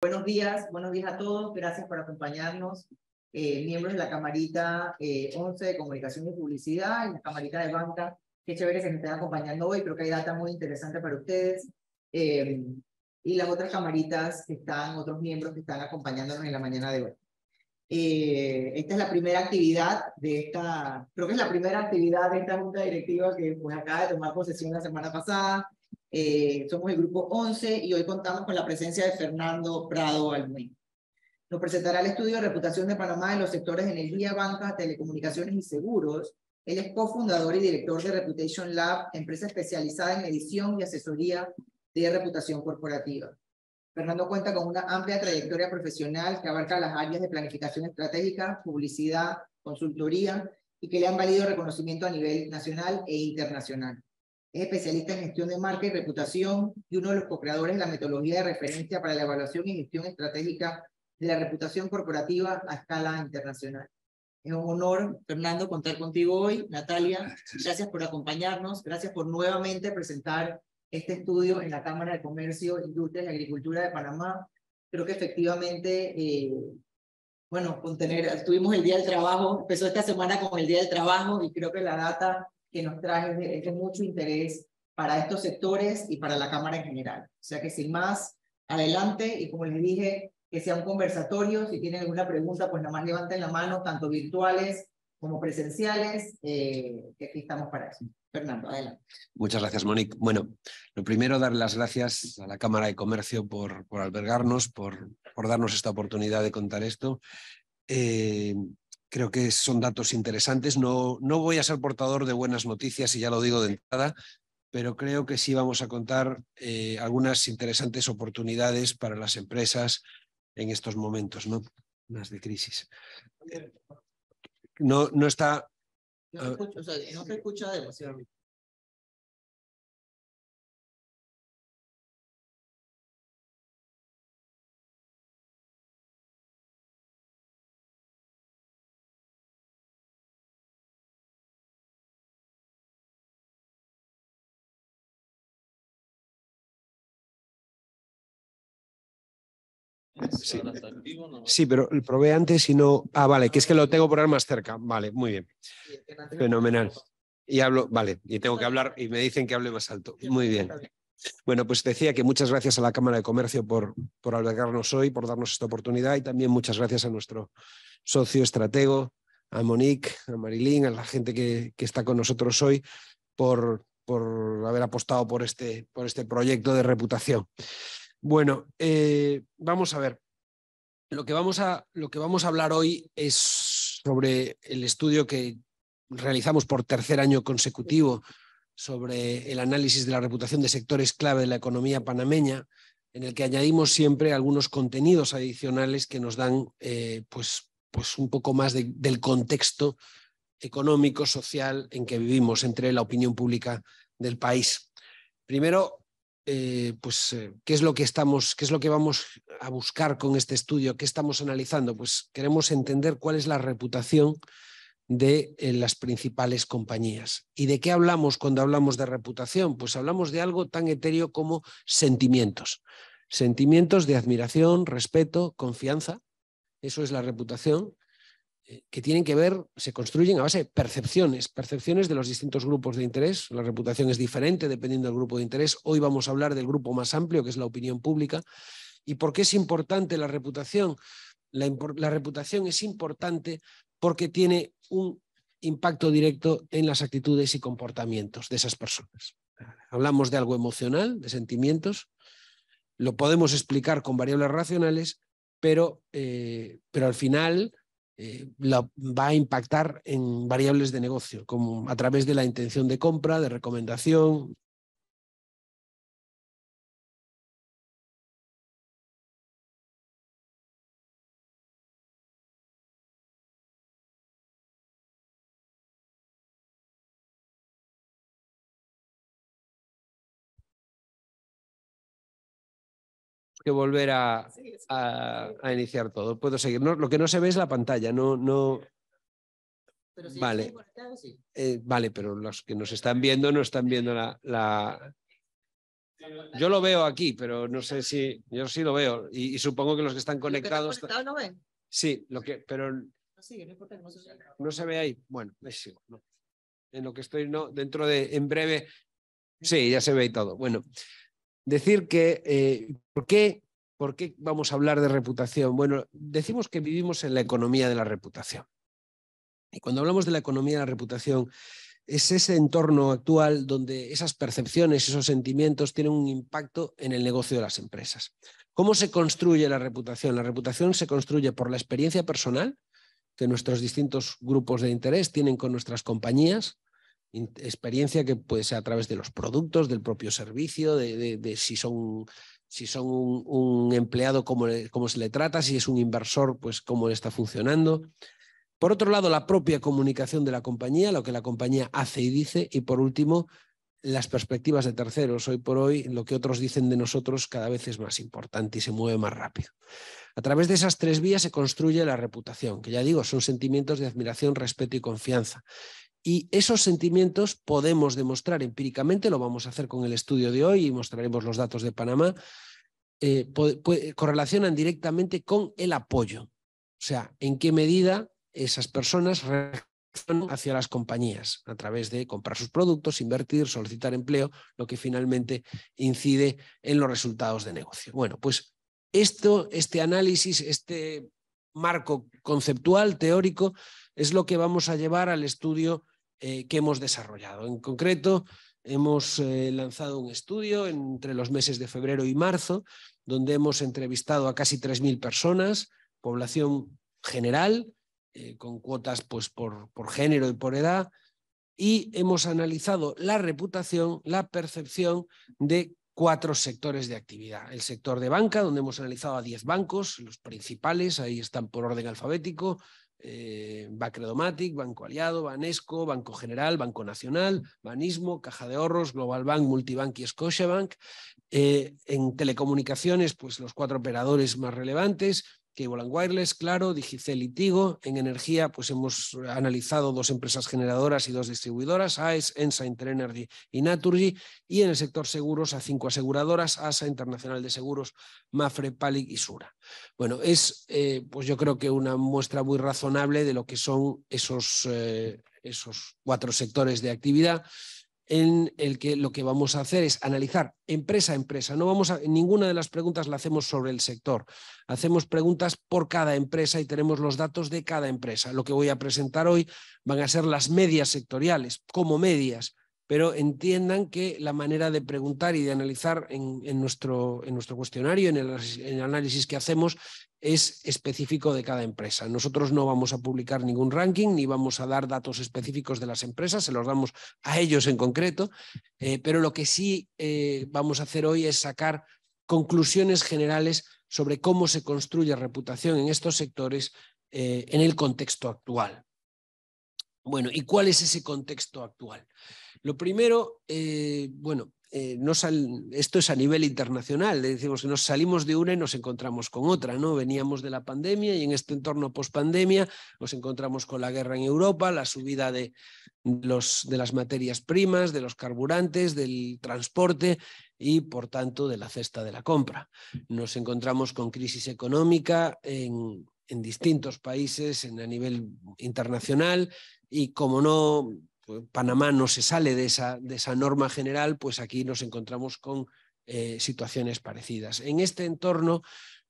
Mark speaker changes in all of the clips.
Speaker 1: Buenos días a todos, gracias por acompañarnos, miembros de la camarita 11 de Comunicación y Publicidad y la camarita de Banca. Qué chévere que nos estén acompañando hoy, creo que hay data muy interesante para ustedes. Y las otras camaritas que están, otros miembros que están acompañándonos en la mañana de hoy. Esta es la primera actividad de esta, creo que es la primera actividad de esta junta directiva que pues acaba de tomar posesión la semana pasada. Somos el grupo 11 y hoy contamos con la presencia de Fernando Prado Almuy. Nos presentará el estudio de reputación de Panamá en los sectores de energía, banca, telecomunicaciones y seguros. Él es cofundador y director de Reputation Lab, empresa especializada en edición y asesoría de reputación corporativa. Fernando cuenta con una amplia trayectoria profesional que abarca las áreas de planificación estratégica, publicidad, consultoría y que le han valido reconocimiento a nivel nacional e internacional. Es especialista en gestión de marca y reputación y uno de los co-creadores de la metodología de referencia para la evaluación y gestión estratégica de la reputación corporativa a escala internacional. Es un honor, Fernando, contar contigo hoy. Natalia, gracias por acompañarnos, gracias por nuevamente presentar este estudio en la Cámara de Comercio, Industrias y Agricultura de Panamá. Creo que efectivamente, bueno, tuvimos el Día del Trabajo, empezó esta semana con el Día del Trabajo y creo que la data que nos trae es de mucho interés para estos sectores y para la Cámara en general. O sea que sin más, adelante y como les dije, que sea un conversatorio. Si tienen alguna pregunta, pues nada más levanten la mano, tanto virtuales como presenciales, que aquí estamos para eso. Fernando, adelante.
Speaker 2: Muchas gracias, Monique. Bueno, lo primero, dar las gracias a la Cámara de Comercio por albergarnos, por darnos esta oportunidad de contar esto. Creo que son datos interesantes. No voy a ser portador de buenas noticias, y ya lo digo de entrada, pero creo que sí vamos a contar algunas interesantes oportunidades para las empresas en estos momentos, ¿no? Más de crisis. No está...
Speaker 1: No se escucha demasiado.
Speaker 2: Sí. Sí, pero lo probé antes y no... Ah, vale, que es que lo tengo por ahora más cerca. Vale, muy bien. Fenomenal. Y hablo, vale, y tengo que hablar y me dicen que hable más alto. Muy bien. Bueno, pues decía que muchas gracias a la Cámara de Comercio por albergarnos hoy, por darnos esta oportunidad, y también muchas gracias a nuestro socio estratego, a Monique, a Marilyn, a la gente que está con nosotros hoy por haber apostado por este proyecto de reputación. Bueno, vamos a ver. Lo que vamos a hablar hoy es sobre el estudio que realizamos por tercer año consecutivo sobre el análisis de la reputación de sectores clave de la economía panameña, en el que añadimos siempre algunos contenidos adicionales que nos dan pues un poco más del contexto económico, social en que vivimos entre la opinión pública del país. Primero, ¿qué es lo que vamos a buscar con este estudio? ¿Qué estamos analizando? Pues queremos entender cuál es la reputación de las principales compañías. ¿Y de qué hablamos cuando hablamos de reputación? Pues hablamos de algo tan etéreo como sentimientos. Sentimientos de admiración, respeto, confianza. Eso es la reputación, que tienen que ver, se construyen a base de percepciones de los distintos grupos de interés. La reputación es diferente dependiendo del grupo de interés. Hoy vamos a hablar del grupo más amplio, que es la opinión pública. ¿Y por qué es importante la reputación? La reputación es importante porque tiene un impacto directo en las actitudes y comportamientos de esas personas. Hablamos de algo emocional, de sentimientos, lo podemos explicar con variables racionales, pero al final va a impactar en variables de negocio, como a través de la intención de compra, de recomendación. Que volver a iniciar todo. Puedo seguir. No, lo que no se ve es la pantalla.
Speaker 1: Pero si
Speaker 2: vale. Vale, pero los que nos están viendo no están viendo la... Yo lo veo aquí, pero no sé si... Yo sí lo veo y supongo que los que están conectados...
Speaker 1: ¿No ven?
Speaker 2: Sí, pero
Speaker 1: No sigue, no importa que no se vea.
Speaker 2: no se ve ahí. Bueno, sí, no. En lo que estoy, no, dentro de, en breve... Sí, ya se ve y todo. Bueno, decir que... ¿Por qué vamos a hablar de reputación? Bueno, decimos que vivimos en la economía de la reputación. Y cuando hablamos de la economía de la reputación, es ese entorno actual donde esas percepciones, esos sentimientos tienen un impacto en el negocio de las empresas. ¿Cómo se construye la reputación? La reputación se construye por la experiencia personal que nuestros distintos grupos de interés tienen con nuestras compañías, experiencia que puede ser a través de los productos, del propio servicio, de si son un empleado, cómo se le trata, si es un inversor, pues cómo le está funcionando. Por otro lado, la propia comunicación de la compañía, lo que la compañía hace y dice. Y por último, las perspectivas de terceros. Hoy por hoy, lo que otros dicen de nosotros cada vez es más importante y se mueve más rápido. A través de esas tres vías se construye la reputación, que ya digo, son sentimientos de admiración, respeto y confianza. Y esos sentimientos podemos demostrar empíricamente, lo vamos a hacer con el estudio de hoy y mostraremos los datos de Panamá, correlacionan directamente con el apoyo. O sea, en qué medida esas personas reaccionan hacia las compañías a través de comprar sus productos, invertir, solicitar empleo, lo que finalmente incide en los resultados de negocio. Bueno, pues este análisis, este marco conceptual, teórico, es lo que vamos a llevar al estudio que hemos desarrollado. En concreto, hemos lanzado un estudio entre los meses de febrero y marzo, donde hemos entrevistado a casi 3.000 personas, población general, con cuotas pues, por género y por edad, y hemos analizado la reputación, la percepción de 4 sectores de actividad. El sector de banca, donde hemos analizado a 10 bancos, los principales, ahí están por orden alfabético, Bacredomatic, Banco Aliado, Banesco, Banco General, Banco Nacional, Banismo, Caja de Ahorros, Global Bank, Multibank y Scotiabank. En telecomunicaciones, pues los 4 operadores más relevantes, Cable & Wireless, Claro, Digicel y Tigo. En energía, pues hemos analizado 2 empresas generadoras y 2 distribuidoras, AES, ENSA, Interenergy y Naturgy. Y en el sector seguros a 5 aseguradoras, ASA, Internacional de Seguros, Mafre, Palic y Sura. Bueno, es pues yo creo que una muestra muy razonable de lo que son esos 4 sectores de actividad, en el que lo que vamos a hacer es analizar empresa a empresa. Ninguna de las preguntas la hacemos sobre el sector. Hacemos preguntas por cada empresa y tenemos los datos de cada empresa. Lo que voy a presentar hoy van a ser las medias sectoriales, como medias, pero entiendan que la manera de preguntar y de analizar en nuestro cuestionario, en el análisis que hacemos, es específico de cada empresa. Nosotros no vamos a publicar ningún ranking ni vamos a dar datos específicos de las empresas, se los damos a ellos en concreto, pero lo que sí vamos a hacer hoy es sacar conclusiones generales sobre cómo se construye reputación en estos sectores en el contexto actual. Bueno, ¿y cuál es ese contexto actual? Lo primero, esto es a nivel internacional, decimos que nos salimos de una y nos encontramos con otra, ¿no? Veníamos de la pandemia y en este entorno post-pandemia nos encontramos con la guerra en Europa, la subida de las materias primas, de los carburantes, del transporte y, por tanto, de la cesta de la compra. Nos encontramos con crisis económica en distintos países a nivel internacional y, como no, Panamá no se sale de esa norma general, pues aquí nos encontramos con situaciones parecidas. En este entorno,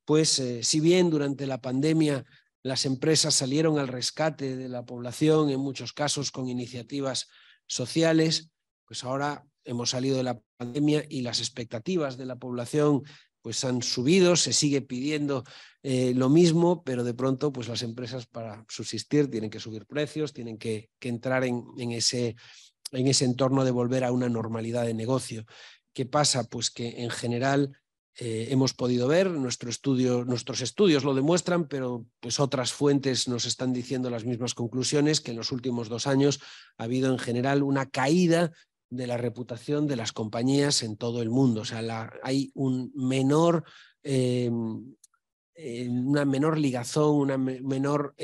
Speaker 2: pues si bien durante la pandemia las empresas salieron al rescate de la población, en muchos casos con iniciativas sociales, pues ahora hemos salido de la pandemia y las expectativas de la población pues han subido, se sigue pidiendo lo mismo, pero de pronto pues las empresas para subsistir tienen que subir precios, tienen que entrar en ese entorno de volver a una normalidad de negocio. ¿Qué pasa? Pues que en general hemos podido ver, nuestros estudios lo demuestran, pero pues otras fuentes nos están diciendo las mismas conclusiones, que en los últimos 2 años ha habido en general una caída de la reputación de las compañías en todo el mundo. O sea, hay una menor ligazón, una menor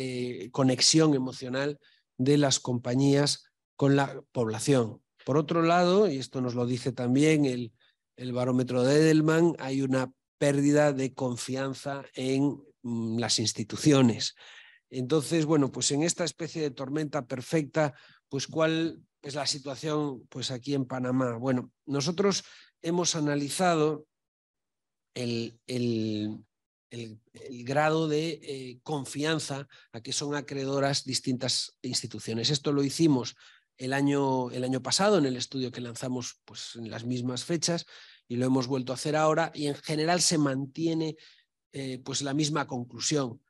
Speaker 2: conexión emocional de las compañías con la población. Por otro lado, y esto nos lo dice también el el barómetro de Edelman, hay una pérdida de confianza en las instituciones. Entonces, bueno, pues en esta especie de tormenta perfecta, pues ¿cuál es la situación pues aquí en Panamá? Bueno, nosotros hemos analizado el grado de confianza a que son acreedoras distintas instituciones. Esto lo hicimos el año pasado en el estudio que lanzamos pues, en las mismas fechas y lo hemos vuelto a hacer ahora y en general se mantiene pues la misma conclusión.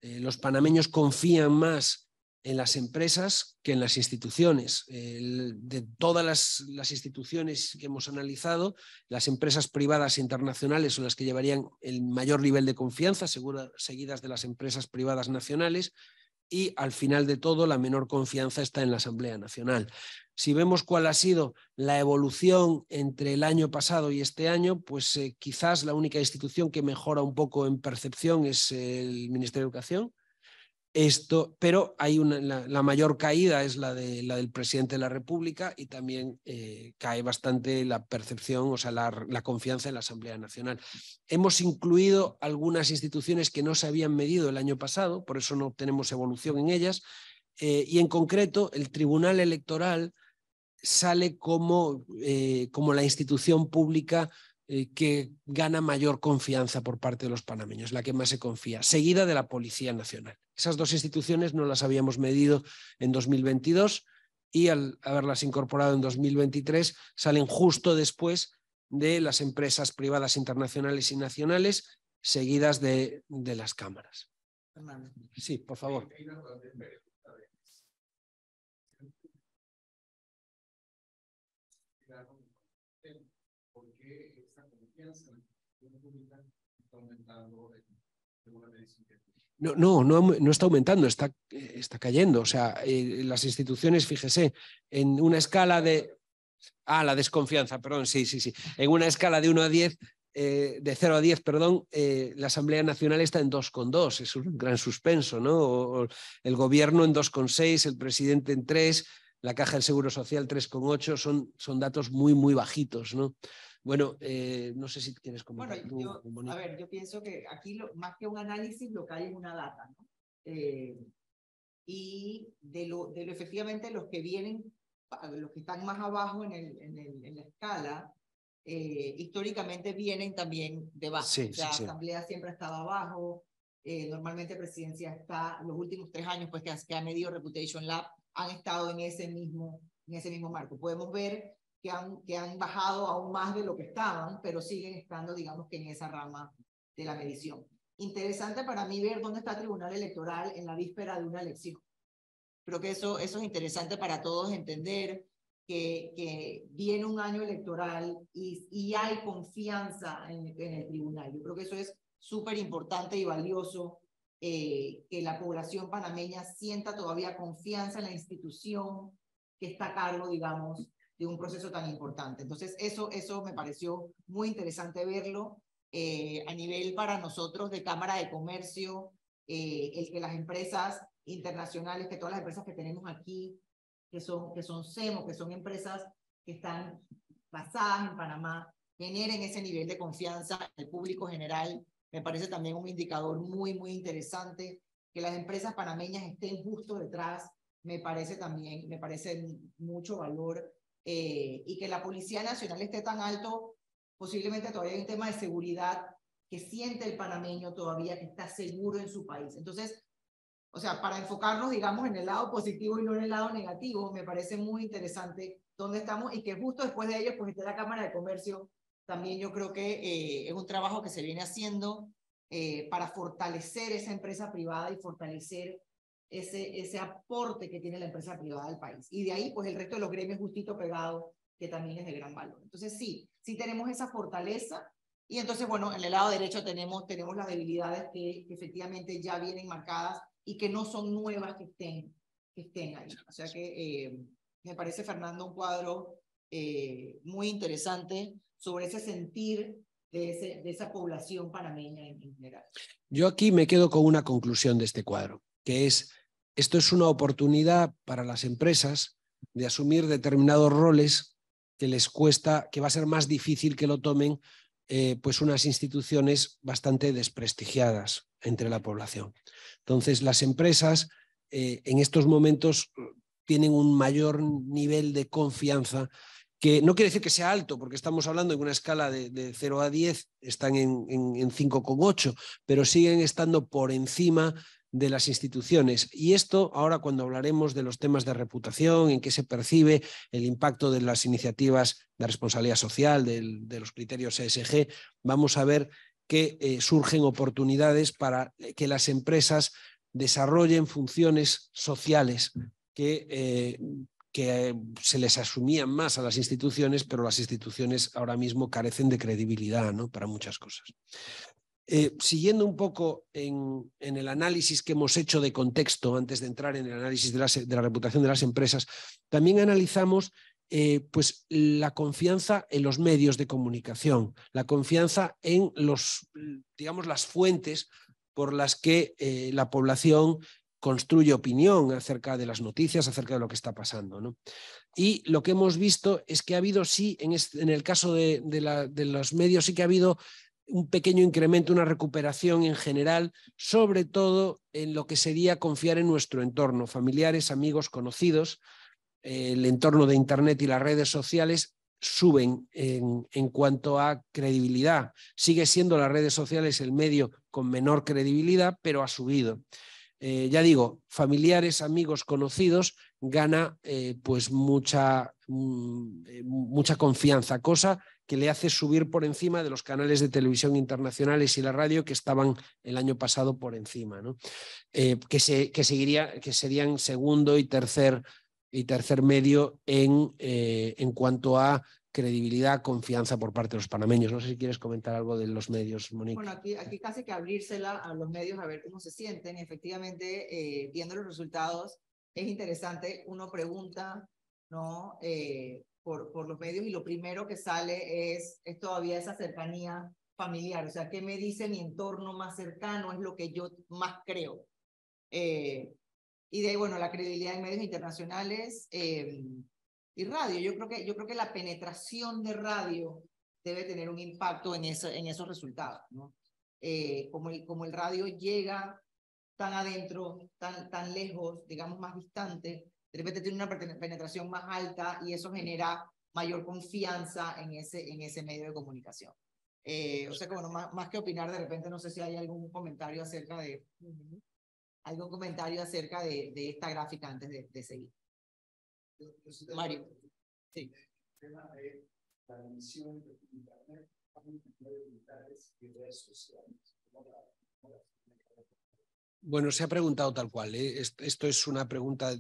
Speaker 2: Los panameños confían más en las empresas que en las instituciones. De todas las instituciones que hemos analizado, las empresas privadas internacionales son las que llevarían el mayor nivel de confianza, seguidas de las empresas privadas nacionales, y al final de todo la menor confianza está en la Asamblea Nacional. Si vemos cuál ha sido la evolución entre el año pasado y este año, pues quizás la única institución que mejora un poco en percepción es el Ministerio de Educación. Pero hay la mayor caída es la del presidente de la República y también cae bastante la percepción, o sea, la confianza en la Asamblea Nacional. Hemos incluido algunas instituciones que no se habían medido el año pasado, por eso no tenemos evolución en ellas, y en concreto el Tribunal Electoral sale como la institución pública que gana mayor confianza por parte de los panameños, la que más se confía, seguida de la Policía Nacional. Esas dos instituciones no las habíamos medido en 2022 y al haberlas incorporado en 2023 salen justo después de las empresas privadas internacionales y nacionales, seguidas de las cámaras. Sí, por favor.
Speaker 3: ¿Por qué esta confianza en la institución pública está aumentando en una medición?
Speaker 2: No está aumentando, está cayendo. O sea, las instituciones, fíjese, en una escala de... la desconfianza, perdón, sí. En una escala de 1 a 10, de 0 a 10, perdón, la Asamblea Nacional está en 2,2, es un gran suspenso, ¿no? O el gobierno en 2,6, el presidente en 3, la Caja del Seguro Social 3,8, son datos muy, muy bajitos, ¿no? Bueno, no sé si quieres comentar.
Speaker 1: Bueno, yo pienso que aquí más que un análisis lo que hay es una data, ¿no? Y de lo efectivamente los que vienen, los que están más abajo en la escala, históricamente vienen también debajo.
Speaker 2: Sí,
Speaker 1: o sea,
Speaker 2: sí.
Speaker 1: Asamblea siempre ha estado abajo, normalmente Presidencia está, los últimos 3 años pues, que ha medido Reputation Lab, han estado en ese mismo marco. Podemos ver que han bajado aún más de lo que estaban, pero siguen estando, digamos que en esa rama de la medición. Interesante para mí ver dónde está el Tribunal Electoral en la víspera de una elección. Creo que eso es interesante para todos entender que viene un año electoral y hay confianza en el tribunal. Yo creo que eso es súper importante y valioso, que la población panameña sienta todavía confianza en la institución que está a cargo, digamos, de un proceso tan importante. Entonces, eso me pareció muy interesante verlo. A nivel para nosotros de Cámara de Comercio, el que las empresas internacionales, que todas las empresas que tenemos aquí, que son SEMO, que son empresas que están basadas en Panamá, generen ese nivel de confianza en el público general, me parece también un indicador muy, muy interesante. Que las empresas panameñas estén justo detrás, me parece mucho valor. Y que la Policía Nacional esté tan alto, posiblemente todavía hay un tema de seguridad que siente el panameño todavía que está seguro en su país. Entonces, o sea, para enfocarnos, digamos, en el lado positivo y no en el lado negativo, me parece muy interesante dónde estamos y que justo después de ello, pues está la Cámara de Comercio. También yo creo que es un trabajo que se viene haciendo para fortalecer esa empresa privada y fortalecer ese aporte que tiene la empresa privada al país. Y de ahí, pues el resto de los gremios justito pegado, que también es de gran valor. Entonces, sí tenemos esa fortaleza. Y entonces, bueno, en el lado derecho tenemos las debilidades que efectivamente ya vienen marcadas y que no son nuevas que estén ahí. O sea que me parece, Fernando, un cuadro muy interesante sobre ese sentir de esa población panameña en general.
Speaker 2: Yo aquí me quedo con una conclusión de este cuadro, que es, esto es una oportunidad para las empresas de asumir determinados roles que les cuesta, que va a ser más difícil que lo tomen pues unas instituciones bastante desprestigiadas entre la población. Entonces, las empresas en estos momentos tienen un mayor nivel de confianza, que no quiere decir que sea alto, porque estamos hablando en una escala de 0 a 10, están en 5,8, pero siguen estando por encima de las instituciones. Y esto, ahora cuando hablaremos de los temas de reputación, en qué se percibe el impacto de las iniciativas de responsabilidad social, de los criterios ESG, vamos a ver que surgen oportunidades para que las empresas desarrollen funciones sociales que se les asumían más a las instituciones, pero las instituciones ahora mismo carecen de credibilidad, ¿no?, para muchas cosas. Siguiendo un poco en el análisis que hemos hecho de contexto antes de entrar en el análisis de la reputación de las empresas, también analizamos pues la confianza en los medios de comunicación, la confianza en digamos, las fuentes por las que la población construye opinión acerca de las noticias, acerca de lo que está pasando, ¿no? Y lo que hemos visto es que ha habido, sí, en el caso de los medios, sí que ha habido un pequeño incremento, una recuperación en general, sobre todo en lo que sería confiar en nuestro entorno, familiares, amigos, conocidos. El entorno de Internet y las redes sociales suben en cuanto a credibilidad. Sigue siendo las redes sociales el medio con menor credibilidad, pero ha subido. Ya digo, familiares, amigos, conocidos, gana pues mucha confianza, cosa que le hace subir por encima de los canales de televisión internacionales y la radio que estaban el año pasado por encima, ¿no? Que serían segundo y tercer medio en cuanto a credibilidad, confianza por parte de los panameños. No sé si quieres comentar algo de los medios, Mónica.
Speaker 1: Bueno, aquí casi que abrírsela a los medios a ver cómo se sienten. Efectivamente, viendo los resultados, es interesante. Uno pregunta, ¿no?, por los medios, y lo primero que sale es todavía esa cercanía familiar. O sea, ¿qué me dice mi entorno más cercano? Es lo que yo más creo. Y de ahí, bueno, la credibilidad en medios internacionales y radio. Yo creo que la penetración de radio debe tener un impacto en esos resultados, ¿no? Como el radio llega tan adentro, tan lejos, digamos más distante, de repente tiene una penetración más alta y eso genera mayor confianza en ese medio de comunicación. O sea que, bueno, más que opinar, de repente no sé si hay algún comentario acerca de esta gráfica antes de seguir. Mario. Sí.
Speaker 3: La emisión de Internet y redes sociales.
Speaker 2: Bueno, se ha preguntado tal cual, ¿eh? Esto es una pregunta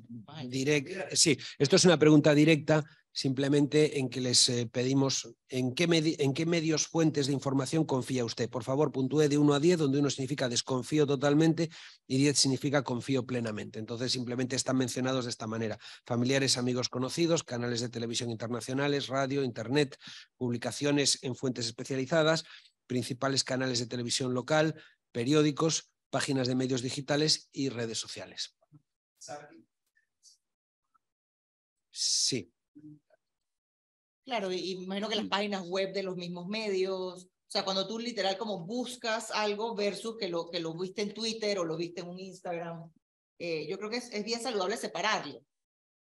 Speaker 2: directa. Sí, esto es una pregunta directa, simplemente en que les pedimos en qué medios, fuentes de información confía usted. Por favor, puntúe de 1 a 10, donde 1 significa desconfío totalmente y 10 significa confío plenamente. Entonces, simplemente están mencionados de esta manera: familiares, amigos, conocidos, canales de televisión internacionales, radio, internet, publicaciones en fuentes especializadas, principales canales de televisión local, periódicos, páginas de medios digitales y redes sociales. Sí.
Speaker 1: Claro, y imagino que las páginas web de los mismos medios, o sea, cuando tú literal como buscas algo versus que lo viste en Twitter o lo viste en un Instagram, yo creo que es bien saludable separarlo,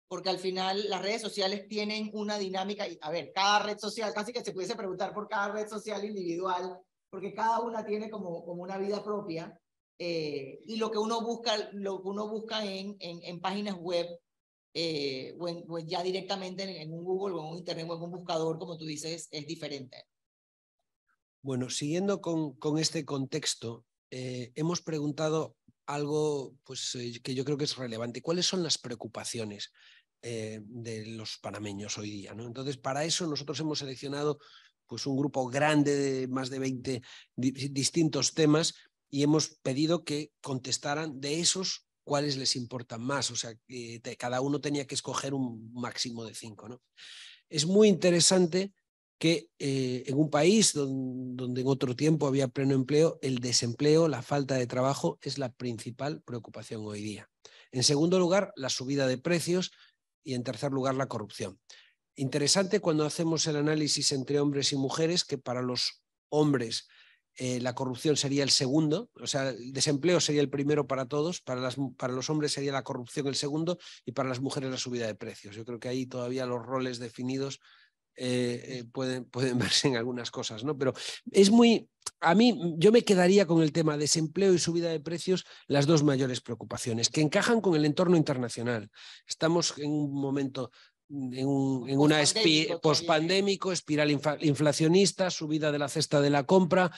Speaker 1: porque al final las redes sociales tienen una dinámica, y a ver, cada red social, casi que se pudiese preguntar por cada red social individual, porque cada una tiene como una vida propia. Y lo que uno busca en páginas web o ya directamente en un Google o en un Internet o en un buscador, como tú dices, es diferente.
Speaker 2: Bueno, siguiendo con este contexto, hemos preguntado algo pues, que yo creo que es relevante. ¿Cuáles son las preocupaciones de los panameños hoy día, ¿no? Entonces, para eso nosotros hemos seleccionado pues, un grupo grande de más de 20 distintos temas y hemos pedido que contestaran de esos cuáles les importan más. O sea, cada uno tenía que escoger un máximo de 5, ¿no? Es muy interesante que en un país donde en otro tiempo había pleno empleo, el desempleo, la falta de trabajo es la principal preocupación hoy día. En segundo lugar, la subida de precios y en tercer lugar, la corrupción. Interesante cuando hacemos el análisis entre hombres y mujeres, que para los hombres la corrupción sería el segundo, o sea, el desempleo sería el primero para todos, para los hombres sería la corrupción el segundo y para las mujeres la subida de precios. Yo creo que ahí todavía los roles definidos pueden verse en algunas cosas, ¿no? Pero es muy... A mí, yo me quedaría con el tema desempleo y subida de precios, las dos mayores preocupaciones, que encajan con el entorno internacional. Estamos en un momento... en una pospandémico, espiral inflacionista, subida de la cesta de la compra,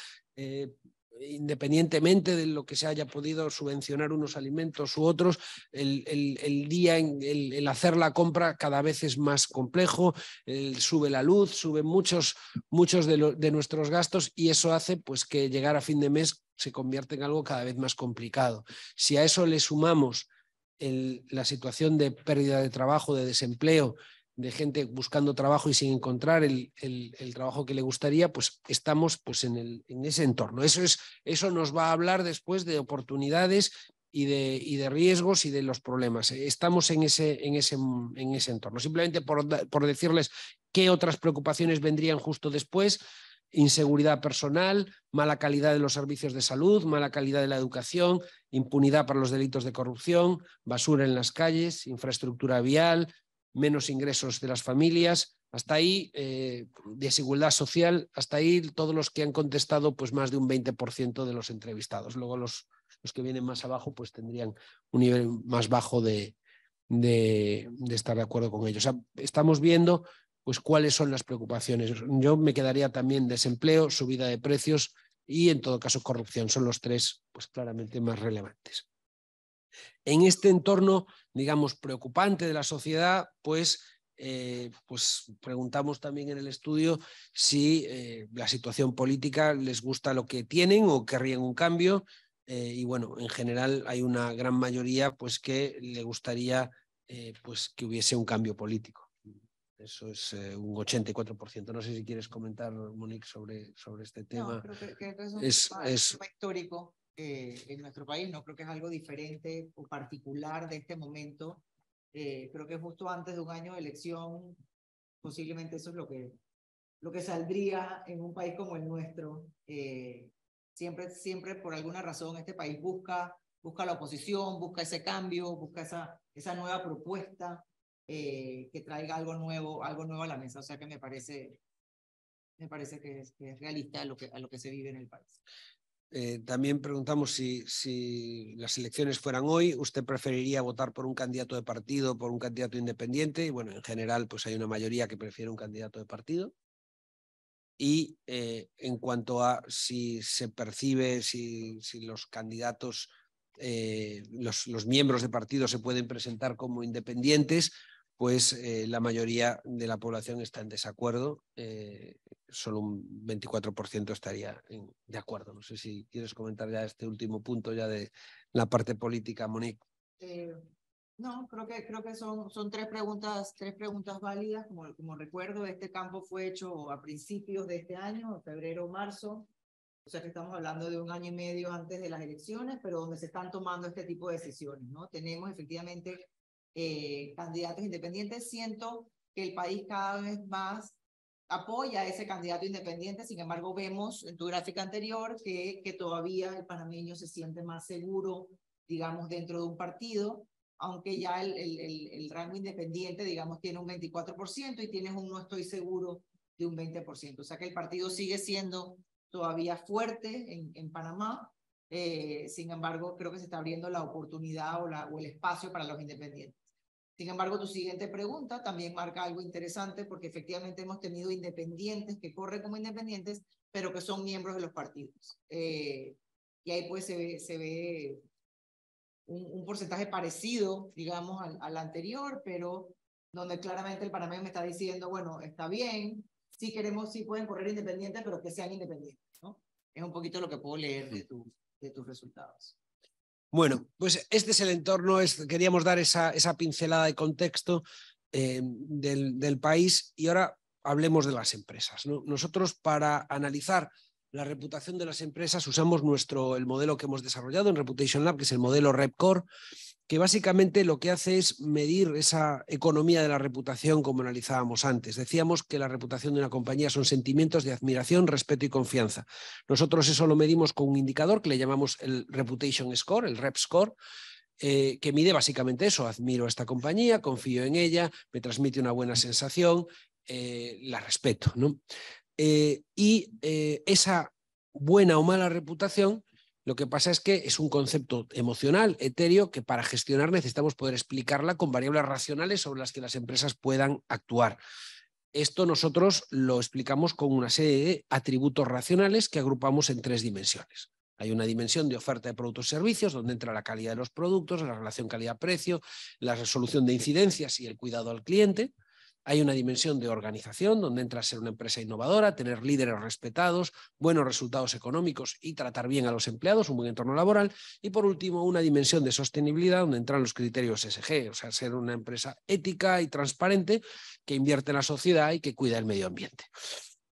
Speaker 2: independientemente de lo que se haya podido subvencionar unos alimentos u otros, el hacer la compra cada vez es más complejo, sube la luz, suben muchos de nuestros gastos y eso hace pues, que llegar a fin de mes se convierte en algo cada vez más complicado. Si a eso le sumamos la situación de pérdida de trabajo, de desempleo, de gente buscando trabajo y sin encontrar el trabajo que le gustaría, pues estamos pues, en ese entorno. Eso nos va a hablar después de oportunidades y de riesgos y de los problemas. Estamos en ese entorno. Simplemente por decirles qué otras preocupaciones vendrían justo después: inseguridad personal, mala calidad de los servicios de salud, mala calidad de la educación, impunidad para los delitos de corrupción, basura en las calles, infraestructura vial, menos ingresos de las familias, hasta ahí desigualdad social, hasta ahí todos los que han contestado pues más de un 20% de los entrevistados. Luego los que vienen más abajo pues tendrían un nivel más bajo de estar de acuerdo con ellos. O sea, estamos viendo pues cuáles son las preocupaciones. Yo me quedaría también desempleo, subida de precios y en todo caso corrupción. Son los tres pues claramente más relevantes. En este entorno, digamos, preocupante de la sociedad, pues preguntamos también en el estudio si la situación política les gusta lo que tienen o querrían un cambio. Y bueno, en general hay una gran mayoría pues que le gustaría pues que hubiese un cambio político. Eso es un 84%. No sé si quieres comentar, Monique, sobre este tema.
Speaker 1: No, creo que es un tema histórico en nuestro país. No creo que es algo diferente o particular de este momento. Creo que justo antes de un año de elección, posiblemente eso es lo que saldría en un país como el nuestro. Siempre por alguna razón este país busca la oposición, busca ese cambio, busca esa nueva propuesta que traiga algo nuevo a la mesa. O sea que me parece que es realista a lo que se vive en el país.
Speaker 2: También preguntamos si las elecciones fueran hoy, ¿usted preferiría votar por un candidato de partido o por un candidato independiente? Y bueno, en general pues hay una mayoría que prefiere un candidato de partido. Y en cuanto a si se percibe, si los candidatos, los miembros de partido se pueden presentar como independientes, pues la mayoría de la población está en desacuerdo. Solo un 24% estaría de acuerdo. No sé si quieres comentar ya este último punto ya de la parte política, Monique.
Speaker 1: No, creo que son tres preguntas válidas. Como recuerdo, este campo fue hecho a principios de este año, febrero o marzo. O sea que estamos hablando de un año y medio antes de las elecciones, pero donde se están tomando este tipo de decisiones, ¿no? Tenemos efectivamente candidatos independientes. Siento que el país cada vez más apoya a ese candidato independiente. Sin embargo, vemos en tu gráfica anterior que todavía el panameño se siente más seguro, digamos, dentro de un partido, aunque ya el rango independiente, digamos, tiene un 24% y tienes un no estoy seguro de un 20%. O sea que el partido sigue siendo todavía fuerte en Panamá. Sin embargo, creo que se está abriendo la oportunidad o el espacio para los independientes. Sin embargo, tu siguiente pregunta también marca algo interesante, porque efectivamente hemos tenido independientes que corren como independientes, pero que son miembros de los partidos. Y ahí pues se ve un porcentaje parecido, digamos, al anterior, pero donde claramente el panameño me está diciendo, bueno, está bien, sí pueden correr independientes, pero que sean independientes, ¿no? Es un poquito lo que puedo leer de tus resultados.
Speaker 2: Bueno, pues este es el entorno, queríamos dar esa pincelada de contexto del país y ahora hablemos de las empresas, ¿no? Nosotros para analizar la reputación de las empresas usamos el modelo que hemos desarrollado en Reputation Lab, que es el modelo RepCore, que básicamente lo que hace es medir esa economía de la reputación como analizábamos antes. Decíamos que la reputación de una compañía son sentimientos de admiración, respeto y confianza. Nosotros eso lo medimos con un indicador que le llamamos el Reputation Score, el Rep Score, que mide básicamente eso: admiro a esta compañía, confío en ella, me transmite una buena sensación, la respeto, ¿no? Esa buena o mala reputación, lo que pasa es que es un concepto emocional, etéreo, que para gestionar necesitamos poder explicarla con variables racionales sobre las que las empresas puedan actuar. Esto nosotros lo explicamos con una serie de atributos racionales que agrupamos en 3 dimensiones. Hay una dimensión de oferta de productos y servicios, donde entra la calidad de los productos, la relación calidad-precio, la resolución de incidencias y el cuidado al cliente. Hay una dimensión de organización, donde entra a ser una empresa innovadora, tener líderes respetados, buenos resultados económicos y tratar bien a los empleados, un buen entorno laboral. Y por último, una dimensión de sostenibilidad, donde entran los criterios ESG, o sea, ser una empresa ética y transparente que invierte en la sociedad y que cuida el medio ambiente.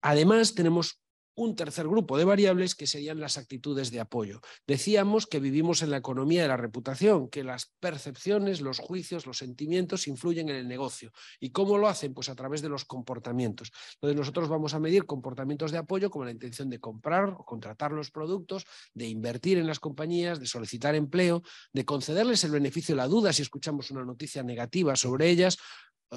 Speaker 2: Además, tenemos un tercer grupo de variables que serían las actitudes de apoyo. Decíamos que vivimos en la economía de la reputación, que las percepciones, los juicios, los sentimientos influyen en el negocio. ¿Y cómo lo hacen? Pues a través de los comportamientos. Entonces nosotros vamos a medir comportamientos de apoyo como la intención de comprar o contratar los productos, de invertir en las compañías, de solicitar empleo, de concederles el beneficio de la duda si escuchamos una noticia negativa sobre ellas,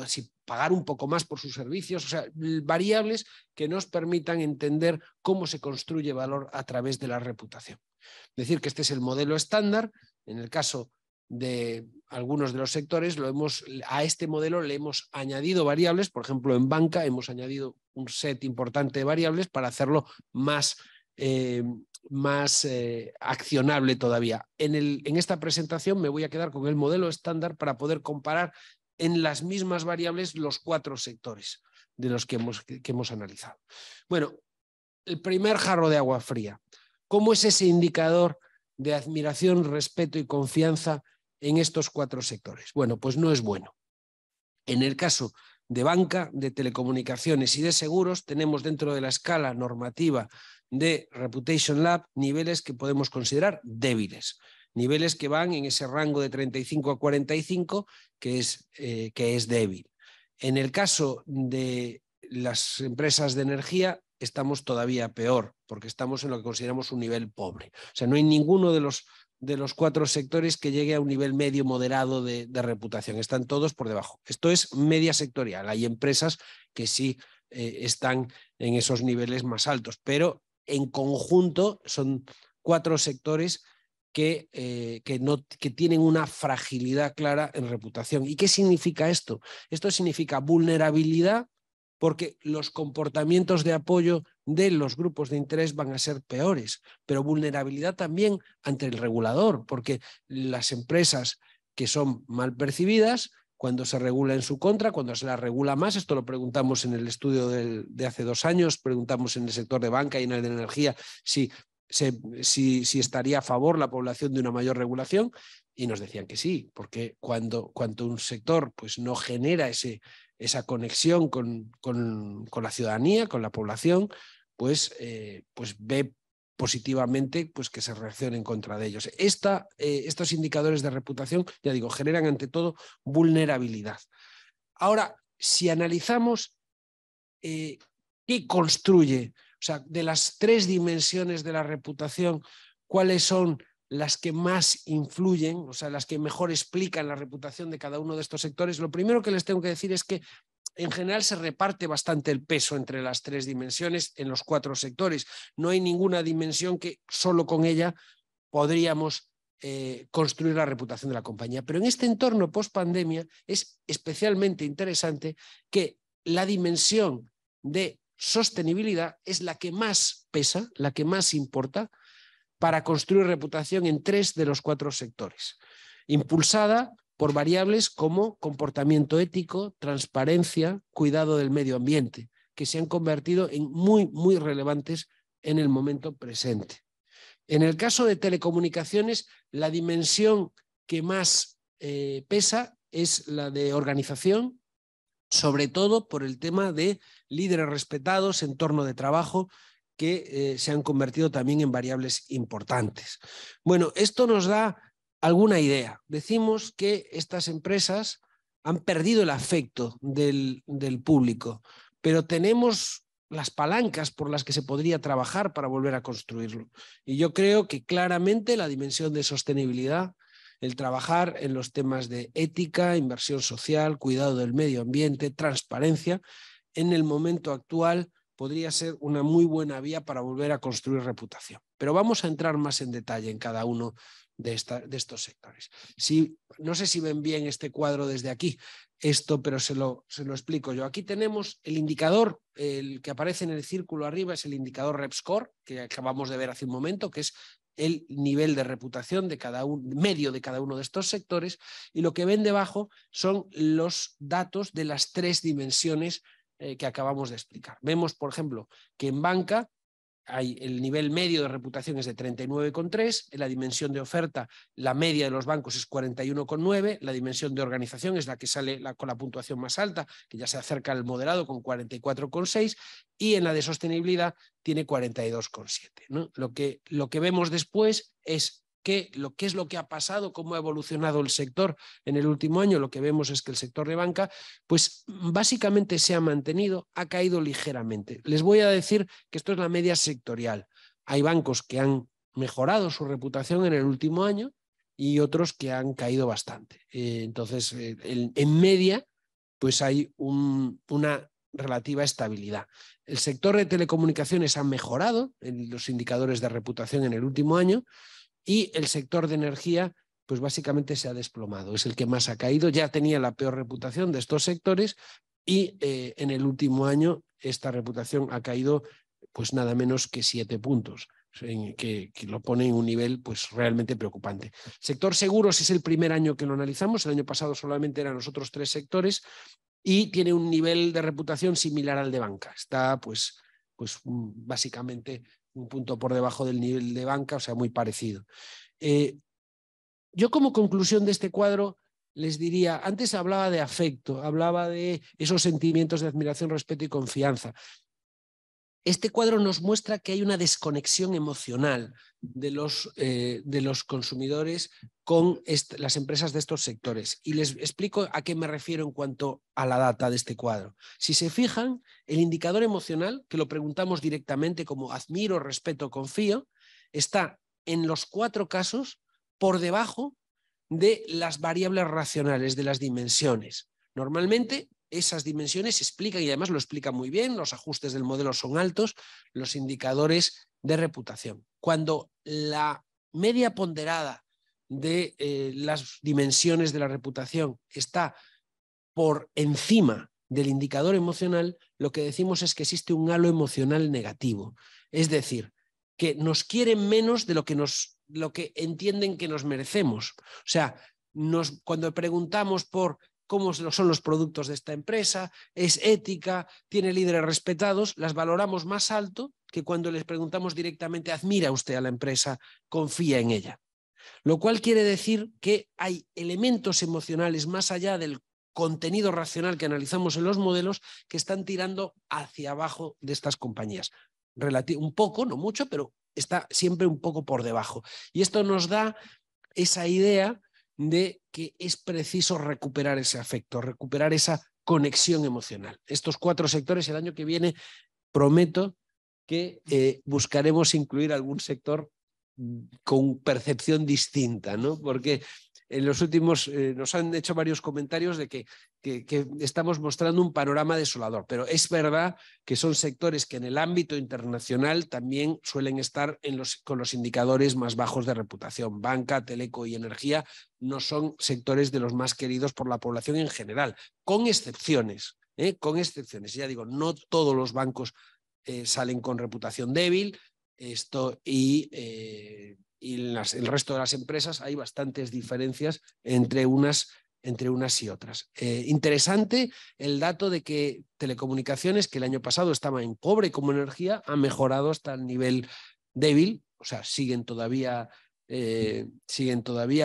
Speaker 2: si pagar un poco más por sus servicios, o sea, variables que nos permitan entender cómo se construye valor a través de la reputación. Decir que este es el modelo estándar. En el caso de algunos de los sectores, a este modelo le hemos añadido variables. Por ejemplo, en banca hemos añadido un set importante de variables para hacerlo más accionable todavía. En esta presentación me voy a quedar con el modelo estándar para poder comparar en las mismas variables los 4 sectores de los que hemos analizado. Bueno, el primer jarro de agua fría. ¿Cómo es ese indicador de admiración, respeto y confianza en estos 4 sectores? Bueno, pues no es bueno. En el caso de banca, de telecomunicaciones y de seguros, tenemos dentro de la escala normativa de Reputation Lab niveles que podemos considerar débiles. Niveles que van en ese rango de 35 a 45, que es débil. En el caso de las empresas de energía, estamos todavía peor, porque estamos en lo que consideramos un nivel pobre. O sea, no hay ninguno de los 4 sectores que llegue a un nivel medio moderado de reputación. Están todos por debajo. Esto es media sectorial. Hay empresas que sí están en esos niveles más altos, pero en conjunto son 4 sectores que tienen una fragilidad clara en reputación. ¿Y qué significa esto? Esto significa vulnerabilidad, porque los comportamientos de apoyo de los grupos de interés van a ser peores, pero vulnerabilidad también ante el regulador, porque las empresas que son mal percibidas, cuando se regula en su contra, cuando se la regula más, esto lo preguntamos en el estudio de hace 2 años, preguntamos en el sector de banca y en el de energía si estaría a favor la población de una mayor regulación, y nos decían que sí, porque cuando un sector pues, no genera esa conexión con la ciudadanía, con la población, pues ve positivamente pues, que se reaccione en contra de ellos. Estos indicadores de reputación, ya digo, generan ante todo vulnerabilidad. Ahora, si analizamos qué construye, o sea, de las 3 dimensiones de la reputación, ¿cuáles son las que más influyen, o sea, las que mejor explican la reputación de cada uno de estos sectores? Lo primero que les tengo que decir es que en general se reparte bastante el peso entre las 3 dimensiones en los 4 sectores. No hay ninguna dimensión que solo con ella podríamos construir la reputación de la compañía. Pero en este entorno post-pandemia es especialmente interesante que la dimensión de sostenibilidad es la que más pesa, la que más importa para construir reputación en 3 de los 4 sectores, impulsada por variables como comportamiento ético, transparencia, cuidado del medio ambiente, que se han convertido en muy, muy relevantes en el momento presente. En el caso de telecomunicaciones, la dimensión que más pesa es la de organización, sobre todo por el tema de líderes respetados, entorno de trabajo, que se han convertido también en variables importantes. Bueno, esto nos da alguna idea. Decimos que estas empresas han perdido el afecto del público, pero tenemos las palancas por las que se podría trabajar para volver a construirlo. Y yo creo que claramente la dimensión de sostenibilidad, el trabajar en los temas de ética, inversión social, cuidado del medio ambiente, transparencia, en el momento actual podría ser una muy buena vía para volver a construir reputación. Pero vamos a entrar más en detalle en cada uno de estos sectores. No sé si ven bien este cuadro desde aquí, pero se lo explico yo. Aquí tenemos el indicador, el que aparece en el círculo arriba es el indicador RepScore, que acabamos de ver hace un momento, que es el nivel de reputación de medio de cada uno de estos sectores, y lo que ven debajo son los datos de las 3 dimensiones que acabamos de explicar. Vemos, por ejemplo, que en banca el nivel medio de reputación es de 39,3, en la dimensión de oferta la media de los bancos es 41,9, la dimensión de organización es la que sale con la puntuación más alta, que ya se acerca al moderado con 44,6, y en la de sostenibilidad tiene 42,7, ¿no? Lo que vemos después es qué es lo que ha pasado, cómo ha evolucionado el sector en el último año. Lo que vemos es que el sector de banca, pues básicamente se ha mantenido, ha caído ligeramente. Les voy a decir que esto es la media sectorial. Hay bancos que han mejorado su reputación en el último año y otros que han caído bastante. Entonces, en media, pues hay una relativa estabilidad. El sector de telecomunicaciones ha mejorado en los indicadores de reputación en el último año, y el sector de energía, pues básicamente se ha desplomado. Es el que más ha caído, ya tenía la peor reputación de estos sectores y en el último año esta reputación ha caído pues nada menos que 7 puntos, que lo pone en un nivel pues realmente preocupante. Sector seguros es el primer año que lo analizamos, el año pasado solamente eran los otros 3 sectores y tiene un nivel de reputación similar al de banca. Está pues básicamente un punto por debajo del nivel de banca, o sea, muy parecido. Yo como conclusión de este cuadro les diría, antes hablaba de afecto, hablaba de esos sentimientos de admiración, respeto y confianza. Este cuadro nos muestra que hay una desconexión emocional de los consumidores con las empresas de estos sectores. Y les explico a qué me refiero en cuanto a la data de este cuadro. Si se fijan, el indicador emocional, que lo preguntamos directamente como admiro, respeto, confío, está en los 4 casos por debajo de las variables racionales, de las dimensiones. Normalmente esas dimensiones se explican, y además lo explica muy bien, los ajustes del modelo son altos, los indicadores de reputación. Cuando la media ponderada de las dimensiones de la reputación está por encima del indicador emocional, lo que decimos es que existe un halo emocional negativo. Es decir, que nos quieren menos de lo que entienden que nos merecemos. O sea, cuando preguntamos por cómo son los productos de esta empresa, es ética, tiene líderes respetados, las valoramos más alto que cuando les preguntamos directamente, admira usted a la empresa, confía en ella. Lo cual quiere decir que hay elementos emocionales más allá del contenido racional que analizamos en los modelos que están tirando hacia abajo de estas compañías. Un poco, no mucho, pero está siempre un poco por debajo. Y esto nos da esa idea de que es preciso recuperar ese afecto, recuperar esa conexión emocional. Estos 4 sectores, el año que viene, prometo que buscaremos incluir algún sector con percepción distinta, ¿no? Porque en los últimos nos han hecho varios comentarios de que estamos mostrando un panorama desolador, pero es verdad que son sectores que en el ámbito internacional también suelen estar con los indicadores más bajos de reputación. Banca, teleco y energía no son sectores de los más queridos por la población en general, con excepciones. Con excepciones. Ya digo, no todos los bancos salen con reputación débil, el resto de las empresas hay bastantes diferencias entre unas y otras. Interesante el dato de que telecomunicaciones, que el año pasado estaba en pobre como energía, ha mejorado hasta el nivel débil, o sea, siguen todavía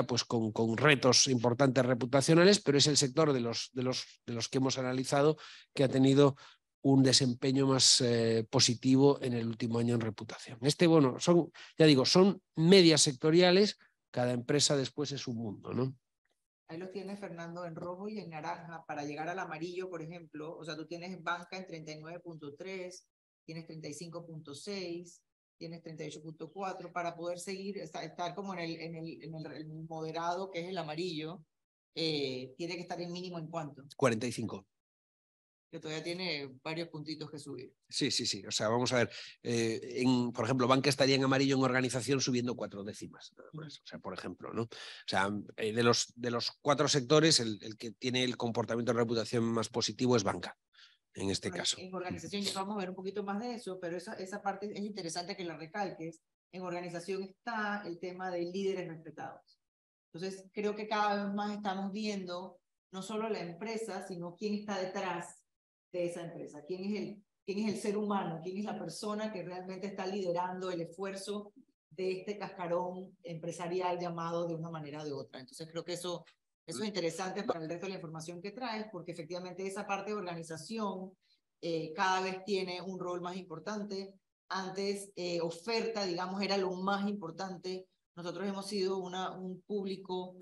Speaker 2: pues con retos importantes reputacionales, pero es el sector de los que hemos analizado que ha tenido un desempeño más positivo en el último año en reputación. Son medias sectoriales, Cada empresa después es un mundo, ¿no?
Speaker 1: Ahí los tienes, Fernando, en rojo y en naranja. Para llegar al amarillo, por ejemplo, o sea, tú tienes banca en 39.3, tienes 35.6, tienes 38.4, para poder seguir, estar como el moderado, que es el amarillo, tiene que estar en mínimo en cuánto.
Speaker 2: 45.
Speaker 1: Que todavía tiene varios puntitos que subir.
Speaker 2: Sí, sí, sí. O sea, vamos a ver, por ejemplo, banca estaría en amarillo en organización subiendo 4 décimas. O sea, por ejemplo, ¿no? O sea, de los 4 sectores, el que tiene el comportamiento de reputación más positivo es banca, en este caso.
Speaker 1: En organización ya vamos a ver un poquito más de eso, pero esa parte es interesante que la recalques. En organización está el tema de líderes respetados. Entonces, creo que cada vez más estamos viendo no solo la empresa, sino quién está detrás de esa empresa, quién es el ser humano, quién es la persona que realmente está liderando el esfuerzo de este cascarón empresarial llamado de una manera o de otra. Entonces creo que eso es interesante para el resto de la información que traes, porque efectivamente esa parte de organización cada vez tiene un rol más importante. Antes oferta, digamos, era lo más importante. Nosotros hemos sido un público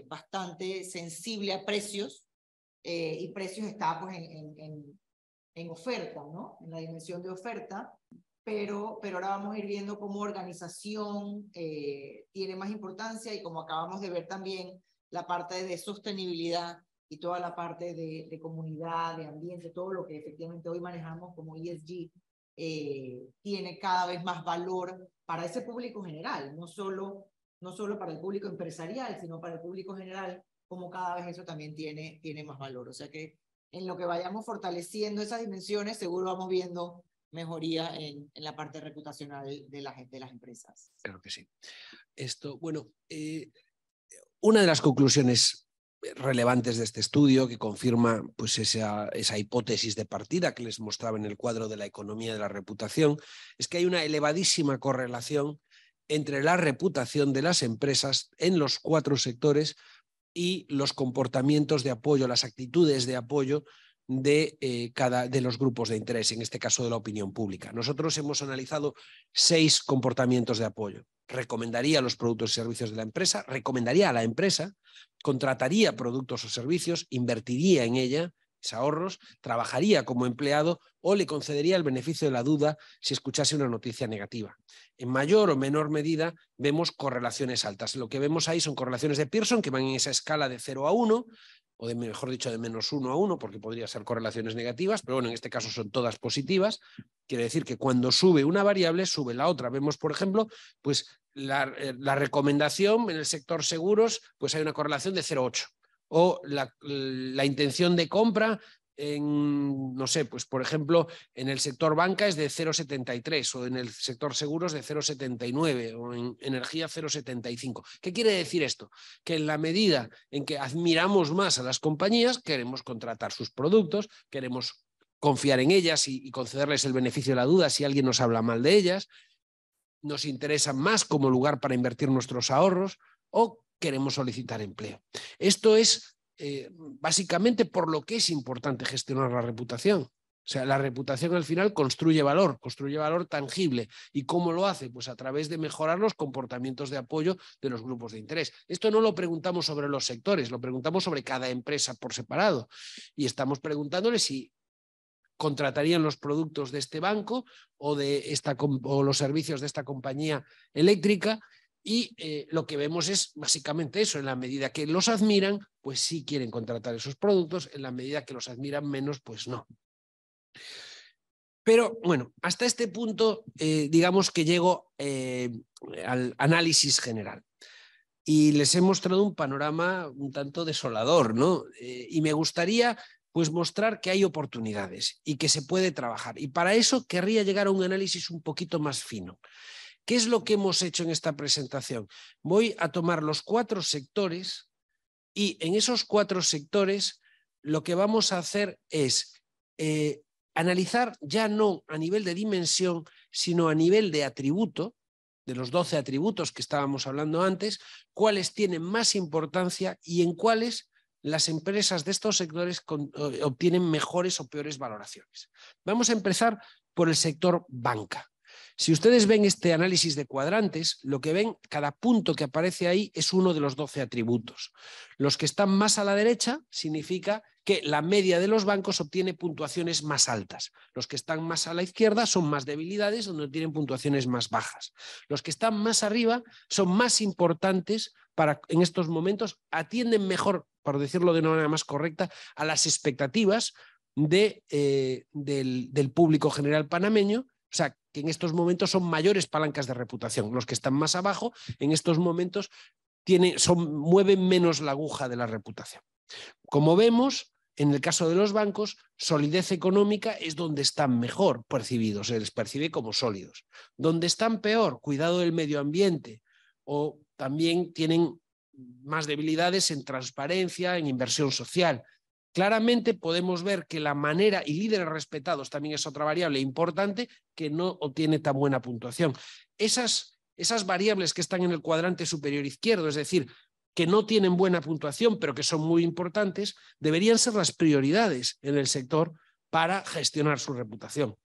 Speaker 1: bastante sensible a precios, y precios está pues en oferta, ¿no? En la dimensión de oferta, pero ahora vamos a ir viendo cómo organización tiene más importancia, y como acabamos de ver también la parte de sostenibilidad y toda la parte de comunidad, de ambiente, todo lo que efectivamente hoy manejamos como ESG, tiene cada vez más valor para ese público general, no solo para el público empresarial, sino para el público general, como cada vez eso también tiene más valor. O sea que en lo que vayamos fortaleciendo esas dimensiones, seguro vamos viendo mejoría en la parte reputacional de las empresas.
Speaker 2: Claro que sí. Bueno, una de las conclusiones relevantes de este estudio, que confirma pues esa hipótesis de partida que les mostraba en el cuadro de la economía de la reputación, es que hay una elevadísima correlación entre la reputación de las empresas en los 4 sectores y los comportamientos de apoyo, las actitudes de apoyo de los grupos de interés, en este caso de la opinión pública. Nosotros hemos analizado 6 comportamientos de apoyo. Recomendaría los productos y servicios de la empresa, recomendaría a la empresa, contrataría productos o servicios, invertiría en ella ahorros, trabajaría como empleado o le concedería el beneficio de la duda si escuchase una noticia negativa. En mayor o menor medida vemos correlaciones altas. Lo que vemos ahí son correlaciones de Pearson que van en esa escala de 0 a 1, o mejor dicho, de -1 a 1, porque podría ser correlaciones negativas, pero bueno, en este caso son todas positivas. Quiere decir que cuando sube una variable, sube la otra. Vemos, por ejemplo, pues la recomendación en el sector seguros, pues hay una correlación de 0,8. O la intención de compra no sé, pues por ejemplo, en el sector banca es de 0,73, o en el sector seguros de 0,79, o en energía 0,75. ¿Qué quiere decir esto? Que en la medida en que admiramos más a las compañías, queremos contratar sus productos, queremos confiar en ellas y concederles el beneficio de la duda si alguien nos habla mal de ellas, nos interesan más como lugar para invertir nuestros ahorros, o queremos solicitar empleo. Esto es básicamente por lo que es importante gestionar la reputación. O sea, la reputación al final construye valor tangible. ¿Y cómo lo hace? Pues a través de mejorar los comportamientos de apoyo de los grupos de interés. Esto no lo preguntamos sobre los sectores, lo preguntamos sobre cada empresa por separado. Y estamos preguntándole si contratarían los productos de este banco o los servicios de esta compañía eléctrica. Y lo que vemos es básicamente eso: en la medida que los admiran, pues sí quieren contratar esos productos; en la medida que los admiran menos, pues no. Pero bueno, hasta este punto digamos que llego al análisis general. Y les he mostrado un panorama un tanto desolador, ¿no? Y me gustaría pues mostrar que hay oportunidades y que se puede trabajar. Y para eso querría llegar a un análisis un poquito más fino. ¿Qué es lo que hemos hecho en esta presentación? Voy a tomar los 4 sectores, y en esos 4 sectores lo que vamos a hacer es analizar ya no a nivel de dimensión, sino a nivel de atributo, de los 12 atributos que estábamos hablando antes, cuáles tienen más importancia y en cuáles las empresas de estos sectores obtienen mejores o peores valoraciones. Vamos a empezar por el sector banca. Si ustedes ven este análisis de cuadrantes, lo que ven, cada punto que aparece ahí es uno de los 12 atributos. Los que están más a la derecha significa que la media de los bancos obtiene puntuaciones más altas. Los que están más a la izquierda son más debilidades, donde tienen puntuaciones más bajas. Los que están más arriba son más importantes para, en estos momentos, atienden mejor, por decirlo de una manera más correcta, a las expectativas del público general panameño. O sea, que en estos momentos son mayores palancas de reputación. Los que están más abajo, en estos momentos, mueven menos la aguja de la reputación. Como vemos, en el caso de los bancos, solidez económica es donde están mejor percibidos, se les percibe como sólidos. Donde están peor, cuidado del medio ambiente, o también tienen más debilidades en transparencia, en inversión social. Claramente podemos ver que la manera, y líderes respetados también es otra variable importante, que no obtiene tan buena puntuación. Esas variables que están en el cuadrante superior izquierdo, es decir, que no tienen buena puntuación, pero que son muy importantes, deberían ser las prioridades en el sector para gestionar su reputación.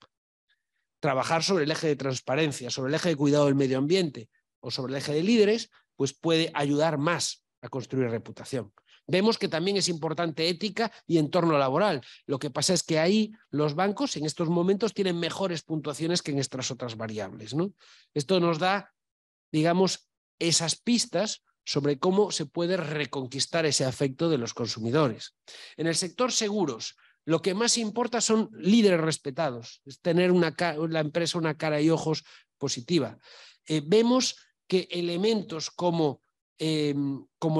Speaker 2: Trabajar sobre el eje de transparencia, sobre el eje de cuidado del medio ambiente o sobre el eje de líderes, pues puede ayudar más a construir reputación. Vemos que también es importante ética y entorno laboral. Lo que pasa es que ahí los bancos en estos momentos tienen mejores puntuaciones que en estas otras variables, ¿no? Esto nos da, digamos, esas pistas sobre cómo se puede reconquistar ese afecto de los consumidores. En el sector seguros, lo que más importa son líderes respetados, es tener la empresa una cara y ojos positiva. Vemos que elementos como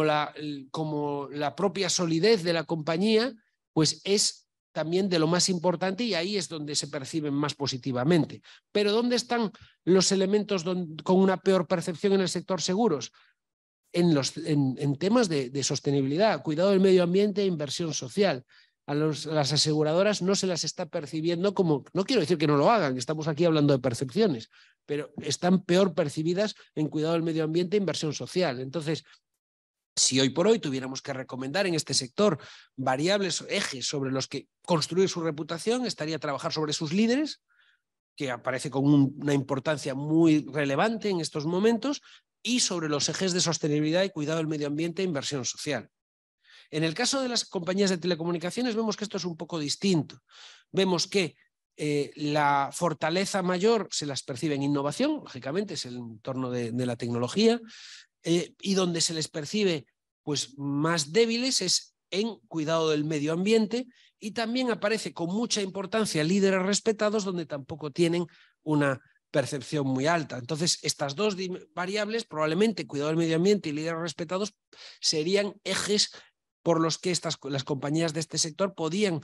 Speaker 2: la propia solidez de la compañía, pues es también de lo más importante y ahí es donde se perciben más positivamente. Pero ¿dónde están los elementos con una peor percepción en el sector seguros? En temas de sostenibilidad, cuidado del medio ambiente e inversión social. A las aseguradoras no se las está percibiendo como, no quiero decir que no lo hagan, estamos aquí hablando de percepciones, pero están peor percibidas en cuidado del medio ambiente e inversión social. Entonces, si hoy por hoy tuviéramos que recomendar en este sector variables, ejes sobre los que construir su reputación, estaría trabajar sobre sus líderes, que aparece con una importancia muy relevante en estos momentos, y sobre los ejes de sostenibilidad y cuidado del medio ambiente e inversión social. En el caso de las compañías de telecomunicaciones vemos que esto es un poco distinto. Vemos que la fortaleza mayor se las percibe en innovación, lógicamente es el entorno de la tecnología, y donde se les percibe pues, más débiles es en cuidado del medio ambiente, y también aparece con mucha importancia líderes respetados donde tampoco tienen una percepción muy alta. Entonces, estas dos variables, probablemente cuidado del medio ambiente y líderes respetados, serían ejes por los que las compañías de este sector podrían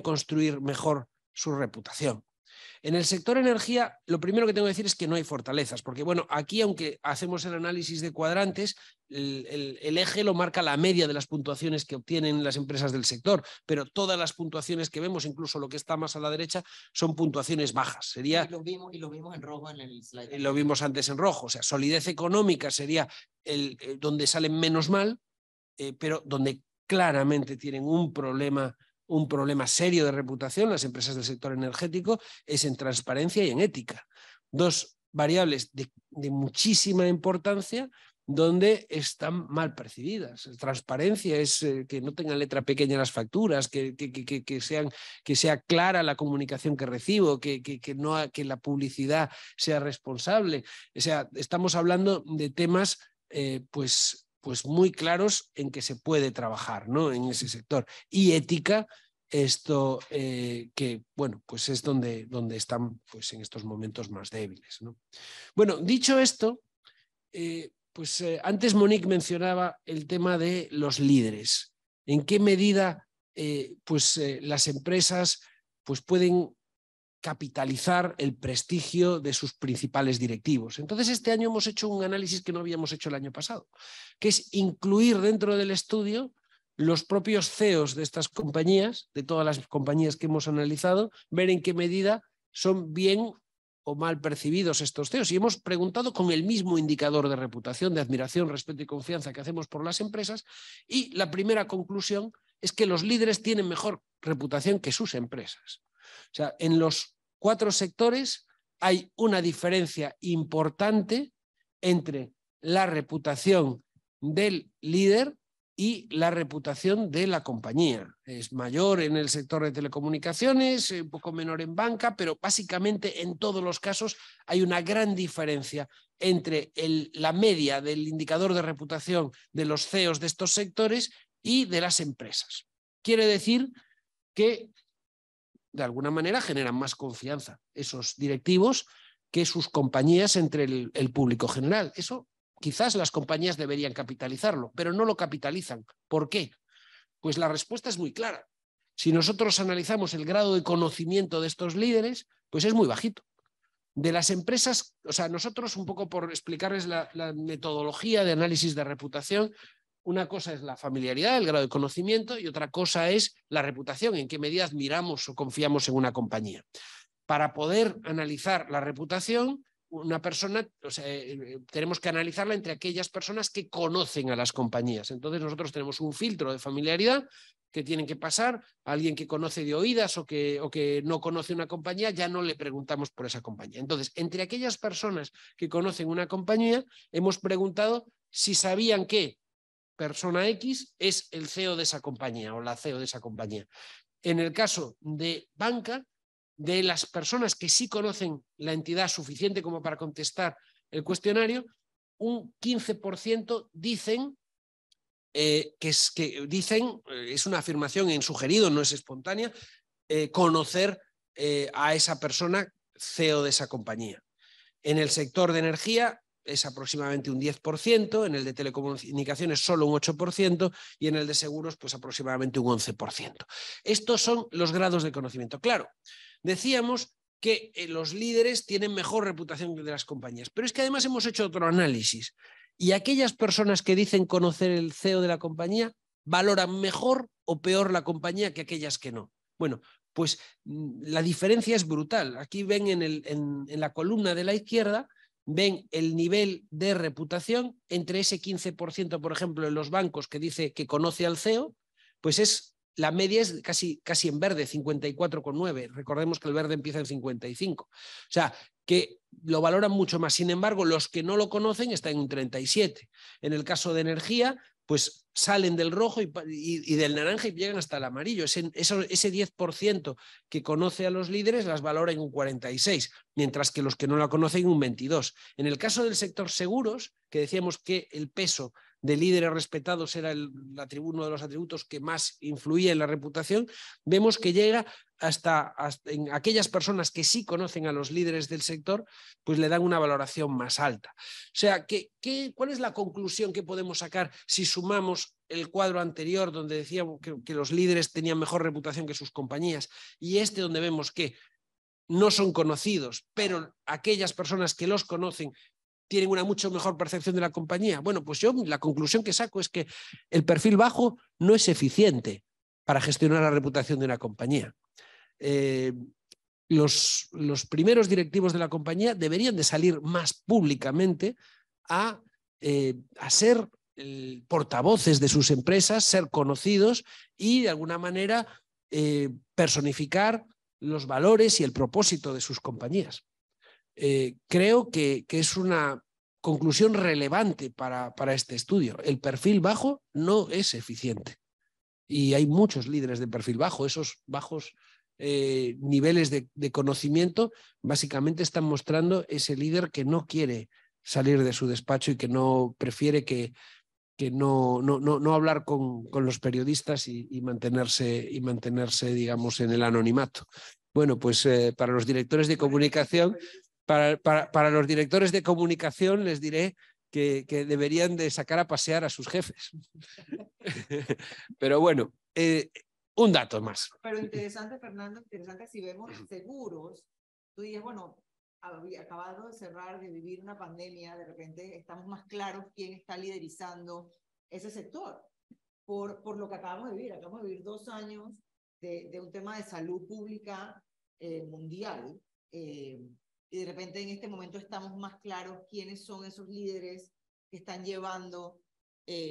Speaker 2: construir mejor su reputación. En el sector energía, lo primero que tengo que decir es que no hay fortalezas, porque bueno, aquí aunque hacemos el análisis de cuadrantes, el eje lo marca la media de las puntuaciones que obtienen las empresas del sector, pero todas las puntuaciones que vemos, incluso lo que está más a la derecha, son puntuaciones bajas. Sería,
Speaker 1: y lo vimos en rojo en el slide.
Speaker 2: Lo vimos antes en rojo, o sea, solidez económica sería donde salen menos mal, pero donde claramente tienen un problema serio de reputación las empresas del sector energético es en transparencia y en ética. Dos variables de muchísima importancia donde están mal percibidas. Transparencia es que no tengan letra pequeña las facturas, que sea clara la comunicación que recibo, que la publicidad sea responsable. O sea, estamos hablando de temas pues muy claros en que se puede trabajar, ¿no? En ese sector. Y ética, esto que, bueno, pues es donde están pues, en estos momentos más débiles, ¿no? Bueno, dicho esto, antes Monique mencionaba el tema de los líderes. ¿En qué medida las empresas pues, pueden capitalizar el prestigio de sus principales directivos? Entonces, este año hemos hecho un análisis que no habíamos hecho el año pasado, que es incluir dentro del estudio los propios CEOs de estas compañías, de todas las compañías que hemos analizado, ver en qué medida son bien o mal percibidos estos CEOs. Y hemos preguntado con el mismo indicador de reputación, de admiración, respeto y confianza que hacemos por las empresas, y la primera conclusión es que los líderes tienen mejor reputación que sus empresas. O sea, en los 4 sectores, hay una diferencia importante entre la reputación del líder y la reputación de la compañía. Es mayor en el sector de telecomunicaciones, un poco menor en banca, pero básicamente en todos los casos hay una gran diferencia entre la media del indicador de reputación de los CEOs de estos sectores y de las empresas. Quiere decir que de alguna manera generan más confianza esos directivos que sus compañías entre el público general. Eso quizás las compañías deberían capitalizarlo, pero no lo capitalizan. ¿Por qué? Pues la respuesta es muy clara. Si nosotros analizamos el grado de conocimiento de estos líderes, pues es muy bajito. De las empresas, o sea, nosotros un poco por explicarles la metodología de análisis de reputación, una cosa es la familiaridad, el grado de conocimiento, y otra cosa es la reputación, en qué medida admiramos o confiamos en una compañía. Para poder analizar la reputación, una persona, o sea, tenemos que analizarla entre aquellas personas que conocen a las compañías. Entonces nosotros tenemos un filtro de familiaridad que tienen que pasar a alguien que conoce de oídas o que no conoce una compañía, ya no le preguntamos por esa compañía. Entonces, entre aquellas personas que conocen una compañía, hemos preguntado si sabían que persona X es el CEO de esa compañía o la CEO de esa compañía. En el caso de banca, de las personas que sí conocen la entidad suficiente como para contestar el cuestionario, un 15% dicen es una afirmación en sugerido, no es espontánea, conocer a esa persona CEO de esa compañía. En el sector de energía es aproximadamente un 10%, en el de telecomunicaciones solo un 8% y en el de seguros pues aproximadamente un 11%. Estos son los grados de conocimiento. Claro, decíamos que los líderes tienen mejor reputación que de las compañías, pero es que además hemos hecho otro análisis y aquellas personas que dicen conocer el CEO de la compañía valoran mejor o peor la compañía que aquellas que no. Bueno, pues la diferencia es brutal. Aquí ven en la columna de la izquierda, ven el nivel de reputación entre ese 15%, por ejemplo, en los bancos que dice que conoce al CEO, pues la media es casi en verde, 54,9. Recordemos que el verde empieza en 55. O sea, que lo valoran mucho más. Sin embargo, los que no lo conocen están en un 37. En el caso de energía, pues salen del rojo y del naranja y llegan hasta el amarillo. Ese 10% que conoce a los líderes las valora en un 46, mientras que los que no la conocen un 22. En el caso del sector seguros, que decíamos que el peso de líderes respetados era uno de los atributos que más influía en la reputación, vemos que llega hasta en aquellas personas que sí conocen a los líderes del sector, pues le dan una valoración más alta. O sea, ¿cuál es la conclusión que podemos sacar si sumamos el cuadro anterior donde decíamos que los líderes tenían mejor reputación que sus compañías y donde vemos que no son conocidos, pero aquellas personas que los conocen tienen una mucho mejor percepción de la compañía? Bueno, pues yo la conclusión que saco es que el perfil bajo no es eficiente para gestionar la reputación de una compañía. Los primeros directivos de la compañía deberían de salir más públicamente a ser portavoces de sus empresas, ser conocidos y de alguna manera personificar los valores y el propósito de sus compañías. Creo que es una conclusión relevante para este estudio. El perfil bajo no es eficiente y hay muchos líderes de perfil bajo. Esos bajos niveles de conocimiento básicamente están mostrando ese líder que no quiere salir de su despacho y que no prefiere que no hablar con los periodistas y mantenerse, digamos, en el anonimato. Bueno, pues para los directores de comunicación, para los directores de comunicación les diré que deberían de sacar a pasear a sus jefes. Pero bueno, un dato más.
Speaker 1: Pero interesante, Fernando, interesante si vemos seguros. Tú dices, bueno, acabado de cerrar, de vivir una pandemia, de repente estamos más claros quién está liderizando ese sector. Por lo que acabamos de vivir 2 años de un tema de salud pública mundial. Y de repente en este momento estamos más claros quiénes son esos líderes que están llevando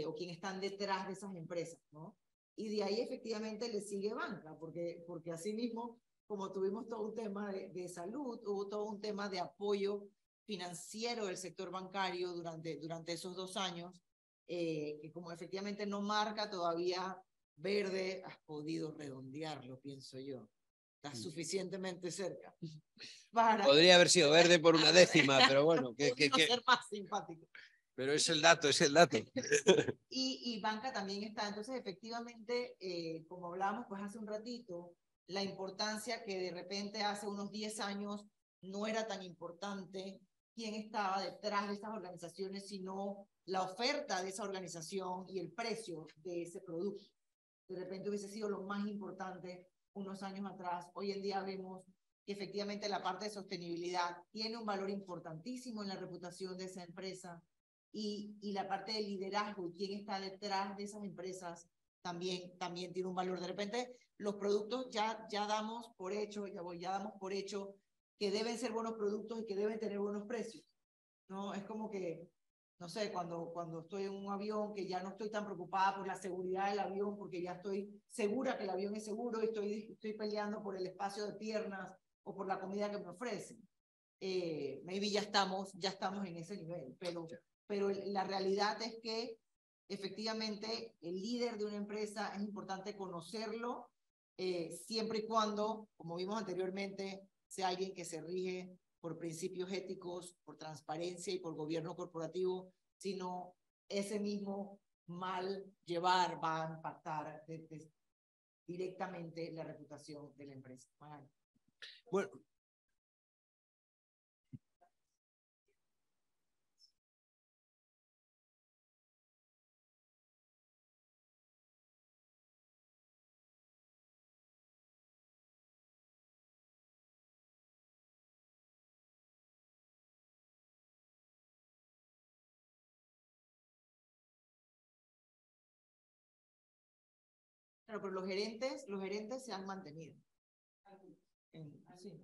Speaker 1: o quiénes están detrás de esas empresas, ¿no? Y de ahí efectivamente le sigue banca, porque así mismo como tuvimos todo un tema de salud, hubo todo un tema de apoyo financiero del sector bancario durante esos 2 años, que como efectivamente no marca todavía verde, has podido redondearlo, pienso yo. Estás suficientemente cerca para
Speaker 2: Podría haber sido verde por una décima, pero bueno,
Speaker 1: ser más simpático.
Speaker 2: Pero es el dato, es el dato.
Speaker 1: Y banca también está. Entonces, efectivamente, como hablábamos pues hace un ratito, la importancia que de repente hace unos 10 años no era tan importante quién estaba detrás de esas organizaciones, sino la oferta de esa organización y el precio de ese producto. De repente hubiese sido lo más importante unos años atrás. Hoy en día vemos que efectivamente la parte de sostenibilidad tiene un valor importantísimo en la reputación de esa empresa y la parte de liderazgo y quién está detrás de esas empresas también tiene un valor. De repente los productos ya damos por hecho, ya damos por hecho que deben ser buenos productos y que deben tener buenos precios. ¿No? Es como que, no sé, cuando estoy en un avión, que ya no estoy tan preocupada por la seguridad del avión, porque ya estoy segura que el avión es seguro y estoy peleando por el espacio de piernas o por la comida que me ofrecen. Maybe ya estamos en ese nivel, pero la realidad es que efectivamente el líder de una empresa es importante conocerlo, siempre y cuando, como vimos anteriormente, sea alguien que se rige por principios éticos, por transparencia y por gobierno corporativo, sino ese mismo mal llevar va a impactar directamente la reputación de la empresa.
Speaker 2: Bueno.
Speaker 1: Claro, pero los gerentes se han mantenido. Sí,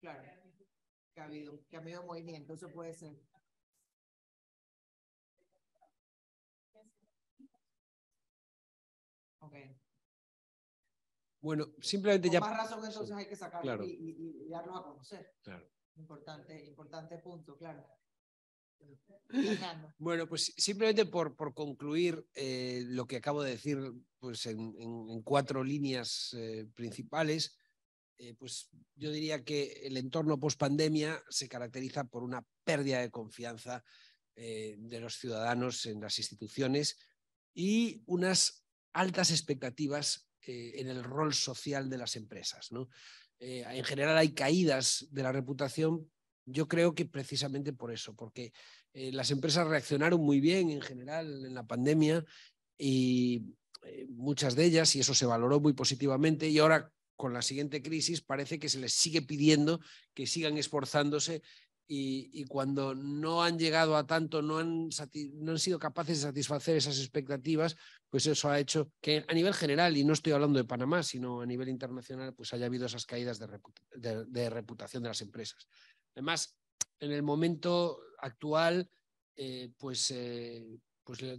Speaker 1: claro, que ha habido movimiento, eso puede ser. Okay.
Speaker 2: Bueno, simplemente
Speaker 1: Con
Speaker 2: ya...
Speaker 1: más razón entonces sí, hay que sacarlos
Speaker 2: claro.
Speaker 1: y darlos a conocer.
Speaker 2: Claro.
Speaker 1: Importante punto, claro.
Speaker 2: Bueno, pues simplemente por concluir lo que acabo de decir pues en 4 líneas principales, pues yo diría que el entorno post-pandemia se caracteriza por una pérdida de confianza de los ciudadanos en las instituciones y unas altas expectativas en el rol social de las empresas, ¿no? En general hay caídas de la reputación, yo creo que precisamente por eso, porque las empresas reaccionaron muy bien en general en la pandemia y muchas de ellas, y eso se valoró muy positivamente, y ahora con la siguiente crisis parece que se les sigue pidiendo que sigan esforzándose y cuando no han llegado a tanto, no han sido capaces de satisfacer esas expectativas, pues eso ha hecho que a nivel general, y no estoy hablando de Panamá, sino a nivel internacional, pues haya habido esas caídas de reputación de las empresas. Además, en el momento actual, pues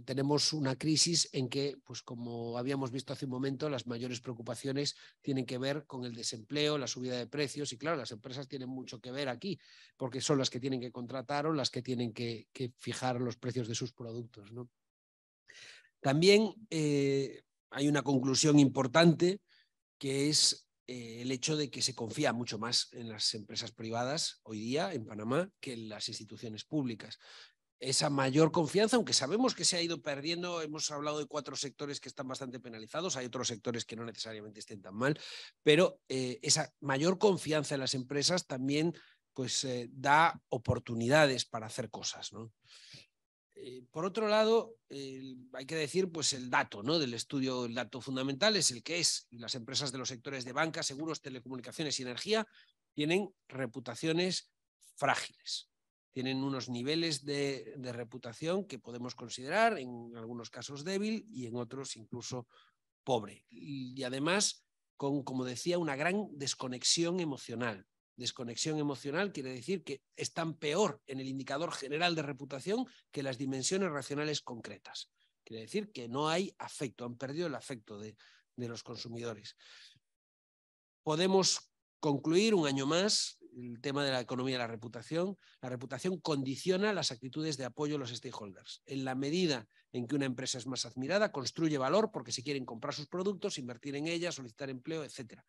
Speaker 2: tenemos una crisis en que, pues como habíamos visto hace un momento, las mayores preocupaciones tienen que ver con el desempleo, la subida de precios y claro, las empresas tienen mucho que ver aquí porque son las que tienen que contratar o las que tienen que fijar los precios de sus productos, ¿no? También hay una conclusión importante que es el hecho de que se confía mucho más en las empresas privadas hoy día en Panamá que en las instituciones públicas. Esa mayor confianza, aunque sabemos que se ha ido perdiendo, hemos hablado de 4 sectores que están bastante penalizados, hay otros sectores que no necesariamente estén tan mal, pero esa mayor confianza en las empresas también pues, da oportunidades para hacer cosas, ¿no? Por otro lado, hay que decir pues el dato, ¿no? Del estudio, el dato fundamental es el que es. Las empresas de los sectores de banca, seguros, telecomunicaciones y energía tienen reputaciones frágiles. Tienen unos niveles de reputación que podemos considerar en algunos casos débil y en otros incluso pobre. Y además, con, como decía, una gran desconexión emocional. Desconexión emocional quiere decir que están peor en el indicador general de reputación que las dimensiones racionales concretas. Quiere decir que no hay afecto, han perdido el afecto de los consumidores. podemos concluir un año más el tema de la economía de la reputación. La reputación condiciona las actitudes de apoyo a los stakeholders. En la medida en que una empresa es más admirada, construye valor porque se quieren comprar sus productos, invertir en ella, solicitar empleo, etc.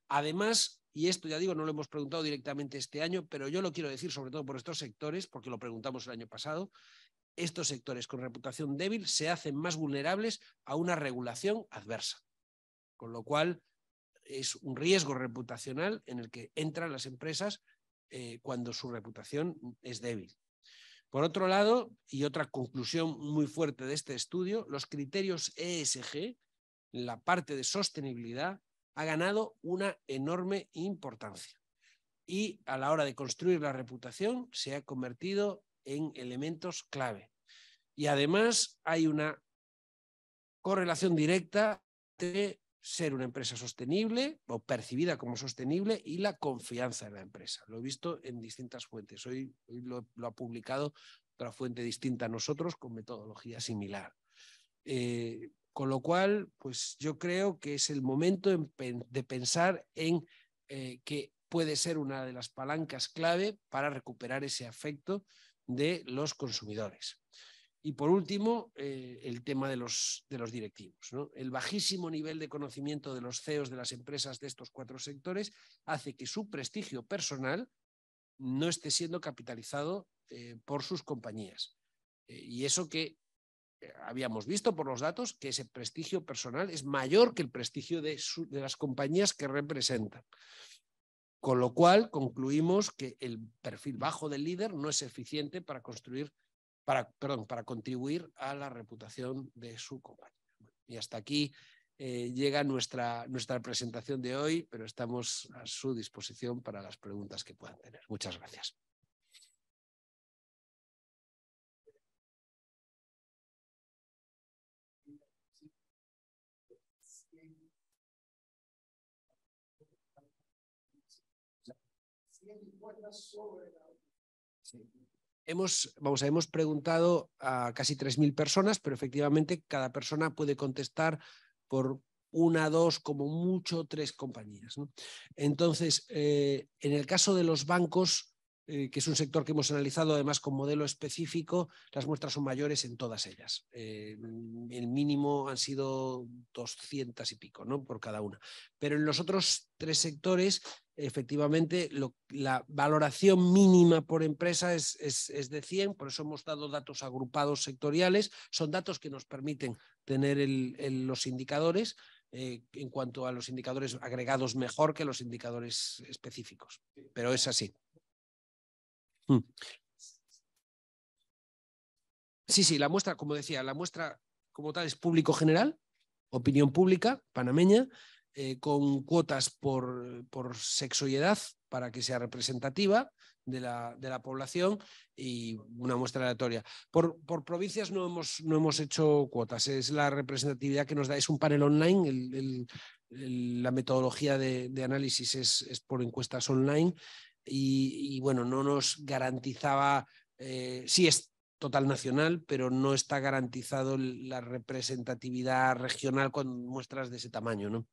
Speaker 2: Además, y esto ya digo, no lo hemos preguntado directamente este año, pero yo lo quiero decir sobre todo por estos sectores, porque lo preguntamos el año pasado, estos sectores con reputación débil se hacen más vulnerables a una regulación adversa. Con lo cual, es un riesgo reputacional en el que entran las empresas cuando su reputación es débil. Por otro lado, y otra conclusión muy fuerte de este estudio, los criterios ESG, la parte de sostenibilidad, ha ganado una enorme importancia. Y a la hora de construir la reputación se ha convertido en elementos clave. Y además hay una correlación directa entre ser una empresa sostenible o percibida como sostenible y la confianza en la empresa. Lo he visto en distintas fuentes. Hoy lo ha publicado otra fuente distinta a nosotros con metodología similar. Con lo cual, pues yo creo que es el momento de pensar en que puede ser una de las palancas clave para recuperar ese afecto de los consumidores. Y por último, el tema de los directivos, ¿no? El bajísimo nivel de conocimiento de los CEOs de las empresas de estos 4 sectores hace que su prestigio personal no esté siendo capitalizado por sus compañías. Y eso que habíamos visto por los datos, que ese prestigio personal es mayor que el prestigio de las compañías que representan. Con lo cual, concluimos que el perfil bajo del líder no es eficiente para contribuir a la reputación de su compañía. Y hasta aquí llega nuestra presentación de hoy, pero estamos a su disposición para las preguntas que puedan tener. Muchas gracias. Sí. Hemos preguntado a casi 3.000 personas, pero efectivamente cada persona puede contestar por 1, 2, como mucho 3 compañías, ¿no? Entonces, en el caso de los bancos, que es un sector que hemos analizado además con modelo específico, las muestras son mayores en todas ellas. El mínimo han sido 200 y pico, ¿no? Por cada una. Pero en los otros 3 sectores, efectivamente, la valoración mínima por empresa es de 100, por eso hemos dado datos agrupados sectoriales. Son datos que nos permiten tener los indicadores. En cuanto a los indicadores agregados, mejor que los indicadores específicos, pero es así. Sí, la muestra, como decía, la muestra como tal es público general, opinión pública panameña, con cuotas por sexo y edad para que sea representativa de la población y una muestra aleatoria. Por provincias no hemos hecho cuotas, es la representatividad que nos da, es un panel online, la metodología de análisis es por encuestas online y bueno, no nos garantizaba, sí es total nacional, pero no está garantizado la representatividad regional con muestras de ese tamaño, ¿no?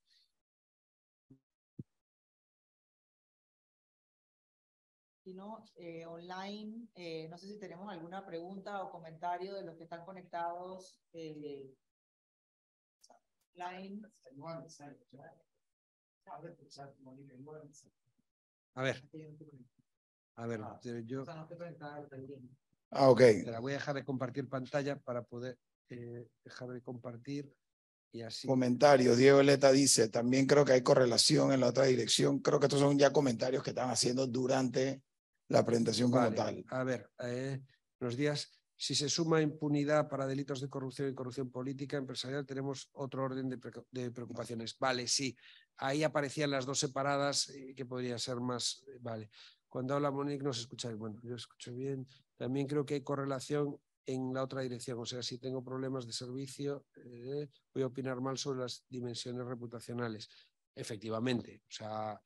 Speaker 1: Si no, online, no sé si tenemos alguna pregunta o comentario de los que están conectados online.
Speaker 2: A ver, yo...
Speaker 4: Ok.
Speaker 2: Te la voy a dejar de compartir pantalla para poder dejar de compartir y así.
Speaker 4: Comentarios. Diego Leta dice, también creo que hay correlación en la otra dirección. Creo que estos son ya comentarios que están haciendo durante la presentación como tal.
Speaker 2: A ver, buenos días. Si se suma impunidad para delitos de corrupción y corrupción política empresarial, tenemos otro orden de preocupaciones. Vale, sí. Ahí aparecían las 2 separadas, que podría ser más. Vale. Cuando habla Monique no se escucha bien. Bueno, yo escucho bien. También creo que hay correlación en la otra dirección. O sea, si tengo problemas de servicio, voy a opinar mal sobre las dimensiones reputacionales. Efectivamente, o sea,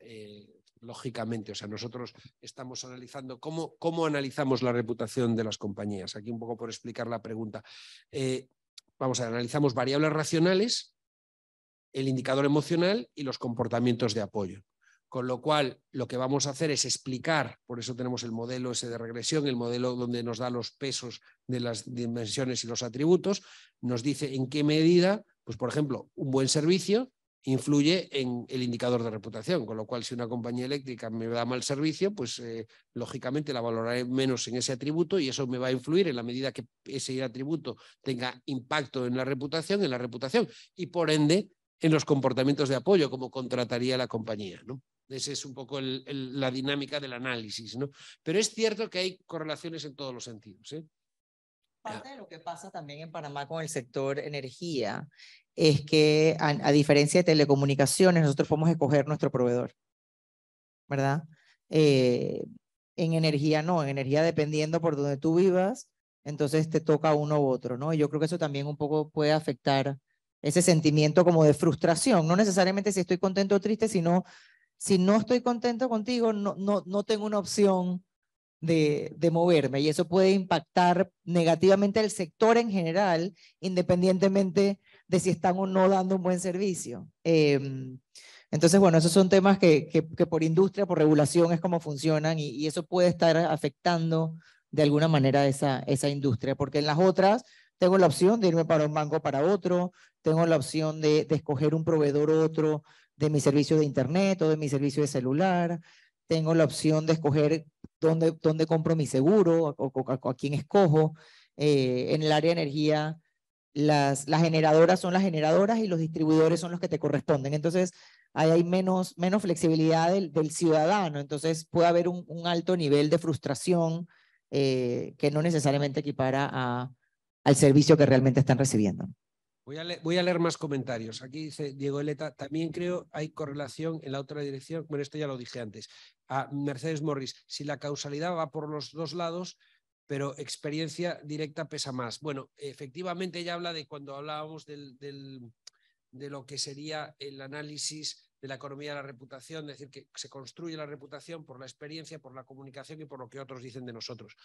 Speaker 2: lógicamente, o sea, nosotros estamos analizando cómo analizamos la reputación de las compañías. Aquí un poco por explicar la pregunta. Vamos a ver, analizamos variables racionales, el indicador emocional y los comportamientos de apoyo. Con lo cual, lo que vamos a hacer es explicar, por eso tenemos el modelo ese de regresión, el modelo donde nos da los pesos de las dimensiones y los atributos, nos dice en qué medida, pues por ejemplo, un buen servicio influye en el indicador de reputación, con lo cual si una compañía eléctrica me da mal servicio, pues lógicamente la valoraré menos en ese atributo y eso me va a influir en la medida que ese atributo tenga impacto en la reputación y por ende en los comportamientos de apoyo, como contrataría la compañía, ¿no? Esa es un poco la dinámica del análisis, ¿no? Pero es cierto que hay correlaciones en todos los sentidos, ¿eh?
Speaker 1: Parte de lo que pasa también en Panamá con el sector energía es que, a diferencia de telecomunicaciones, nosotros podemos escoger nuestro proveedor, ¿verdad? En energía no, en energía dependiendo por donde tú vivas, entonces te toca uno u otro, ¿no? Y yo creo que eso también un poco puede afectar ese sentimiento como de frustración, no necesariamente si estoy contento o triste, sino si no estoy contento contigo, no tengo una opción de moverme y eso puede impactar negativamente al sector en general, independientemente de si están o no dando un buen servicio. Entonces, bueno, esos son temas que por industria, por regulación es como funcionan y eso puede estar afectando de alguna manera esa industria, porque en las otras tengo la opción de irme para un banco para otro, tengo la opción de escoger un proveedor otro de mi servicio de internet o de mi servicio de celular, tengo la opción de escoger dónde compro mi seguro o a quién escojo. En el área de energía, las generadoras son las generadoras y los distribuidores son los que te corresponden. Entonces, ahí hay menos flexibilidad del ciudadano. Entonces, puede haber un alto nivel de frustración que no necesariamente equipara al servicio que realmente están recibiendo.
Speaker 2: Voy a leer más comentarios. Aquí dice Diego Eleta, también creo hay correlación en la otra dirección. Bueno, esto ya lo dije antes. A Mercedes Morris, si la causalidad va por los dos lados, pero experiencia directa pesa más. Bueno, efectivamente ella habla de cuando hablábamos de lo que sería el análisis de la economía de la reputación, es decir, que se construye la reputación por la experiencia, por la comunicación y por lo que otros dicen de nosotros.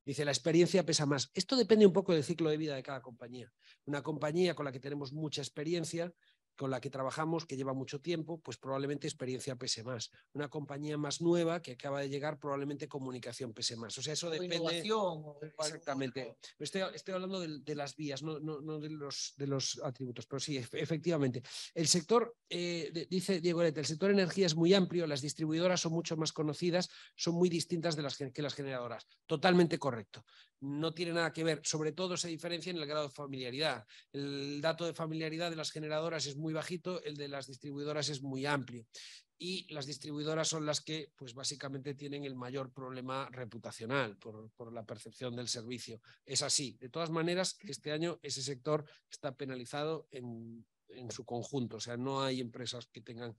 Speaker 2: Dice, la experiencia pesa más. Esto depende un poco del ciclo de vida de cada compañía. Una compañía con la que tenemos mucha experiencia, con la que trabajamos, que lleva mucho tiempo, pues probablemente experiencia pese más. Una compañía más nueva que acaba de llegar, probablemente comunicación pese más. O sea, eso depende.
Speaker 1: Innovación.
Speaker 2: Exactamente. Estoy hablando de las vías, no de los atributos, pero sí, efectivamente. El sector, dice Diego Lete, el sector energía es muy amplio, las distribuidoras son mucho más conocidas, son muy distintas que las generadoras. Totalmente correcto. No tiene nada que ver, sobre todo se diferencia en el grado de familiaridad. El dato de familiaridad de las generadoras es muy bajito, el de las distribuidoras es muy amplio. Y las distribuidoras son las que, pues básicamente tienen el mayor problema reputacional por la percepción del servicio. Es así. De todas maneras, este año ese sector está penalizado en su conjunto. O sea, no hay empresas que tengan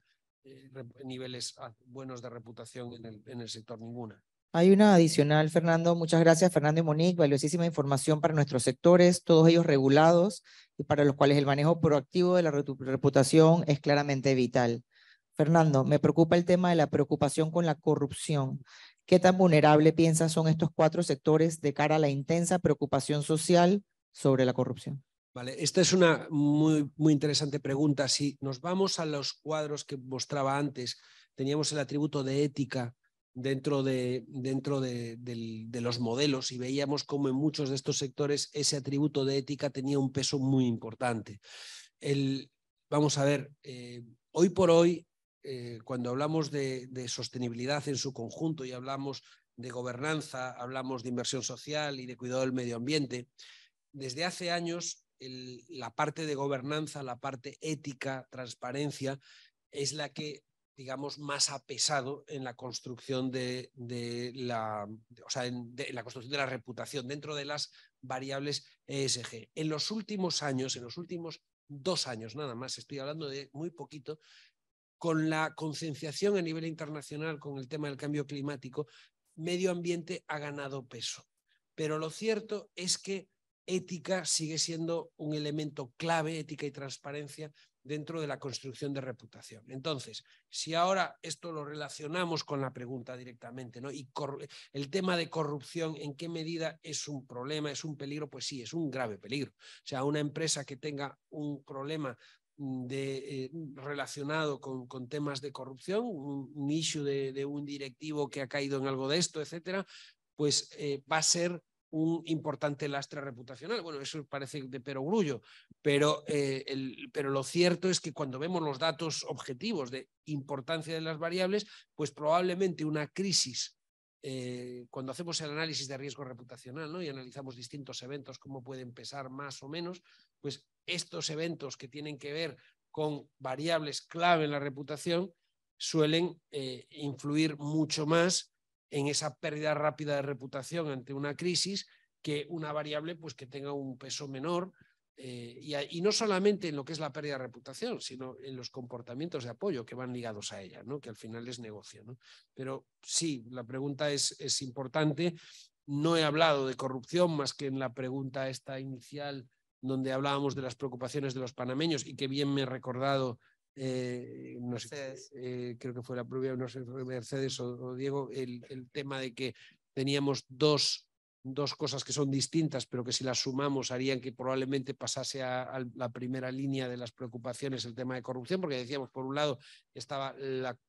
Speaker 2: niveles buenos de reputación en el sector, ninguna.
Speaker 1: Hay una adicional, Fernando. Muchas gracias, Fernando y Monique. Valiosísima información para nuestros sectores, todos ellos regulados y para los cuales el manejo proactivo de la reputación es claramente vital. Fernando, me preocupa el tema de la preocupación con la corrupción. ¿Qué tan vulnerable piensas son estos 4 sectores de cara a la intensa preocupación social sobre la corrupción?
Speaker 2: Vale, esta es una muy interesante pregunta. Si nos vamos a los cuadros que mostraba antes, teníamos el atributo de ética dentro de los modelos y veíamos cómo en muchos de estos sectores ese atributo de ética tenía un peso muy importante. Vamos a ver, hoy por hoy, cuando hablamos de sostenibilidad en su conjunto y hablamos de gobernanza, hablamos de inversión social y de cuidado del medio ambiente, desde hace años la parte de gobernanza, la parte ética, transparencia, es la que, digamos, más ha pesado en la construcción de la construcción de la reputación dentro de las variables ESG. En los últimos años, en los últimos 2 años nada más, estoy hablando de muy poquito, con la concienciación a nivel internacional con el tema del cambio climático, medio ambiente ha ganado peso. Pero lo cierto es que ética sigue siendo un elemento clave, ética y transparencia, dentro de la construcción de reputación. Entonces, si ahora esto lo relacionamos con la pregunta directamente, ¿no? Y el tema de corrupción, ¿en qué medida es un problema, es un peligro? Pues sí, es un grave peligro. O sea, una empresa que tenga un problema relacionado con temas de corrupción, un issue de un directivo que ha caído en algo de esto, etcétera, pues va a ser un importante lastre reputacional. Bueno, eso parece de perogrullo, pero lo cierto es que cuando vemos los datos objetivos de importancia de las variables, pues probablemente una crisis, cuando hacemos el análisis de riesgo reputacional, ¿no?, y analizamos distintos eventos, cómo pueden pesar más o menos, pues estos eventos que tienen que ver con variables clave en la reputación suelen influir mucho más en esa pérdida rápida de reputación ante una crisis que una variable pues, que tenga un peso menor, y no solamente en lo que es la pérdida de reputación, sino en los comportamientos de apoyo que van ligados a ella, ¿no?, que al final es negocio, ¿no? Pero sí, la pregunta es importante. No he hablado de corrupción más que en la pregunta esta inicial, donde hablábamos de las preocupaciones de los panameños, y que bien me he recordado, no sé, creo que fue la propia, no sé, Mercedes o Diego, el tema de que teníamos dos cosas que son distintas, pero que si las sumamos harían que probablemente pasase a la primera línea de las preocupaciones el tema de corrupción, porque decíamos, por un lado estaba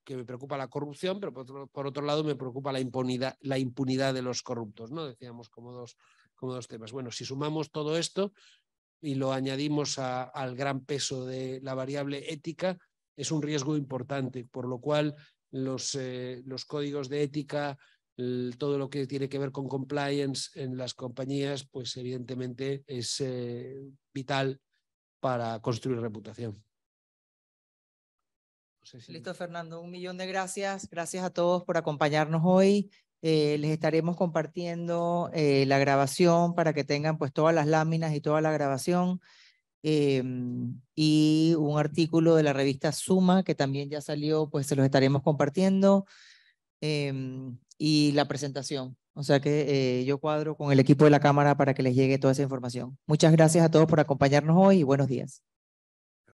Speaker 2: que me preocupa la corrupción, pero por otro lado me preocupa la impunidad de los corruptos, ¿no? Decíamos como dos temas. Bueno, si sumamos todo esto y lo añadimos al gran peso de la variable ética, es un riesgo importante, por lo cual los códigos de ética, todo lo que tiene que ver con compliance en las compañías, pues evidentemente es vital para construir reputación. No sé si...
Speaker 1: Listo, Fernando, 1.000.000 de gracias. Gracias a todos por acompañarnos hoy. Les estaremos compartiendo la grabación para que tengan pues todas las láminas y toda la grabación. Y un artículo de la revista Suma que también ya salió, pues se los estaremos compartiendo. Y la presentación. O sea que yo cuadro con el equipo de la Cámara para que les llegue toda esa información. Muchas gracias a todos por acompañarnos hoy y buenos días.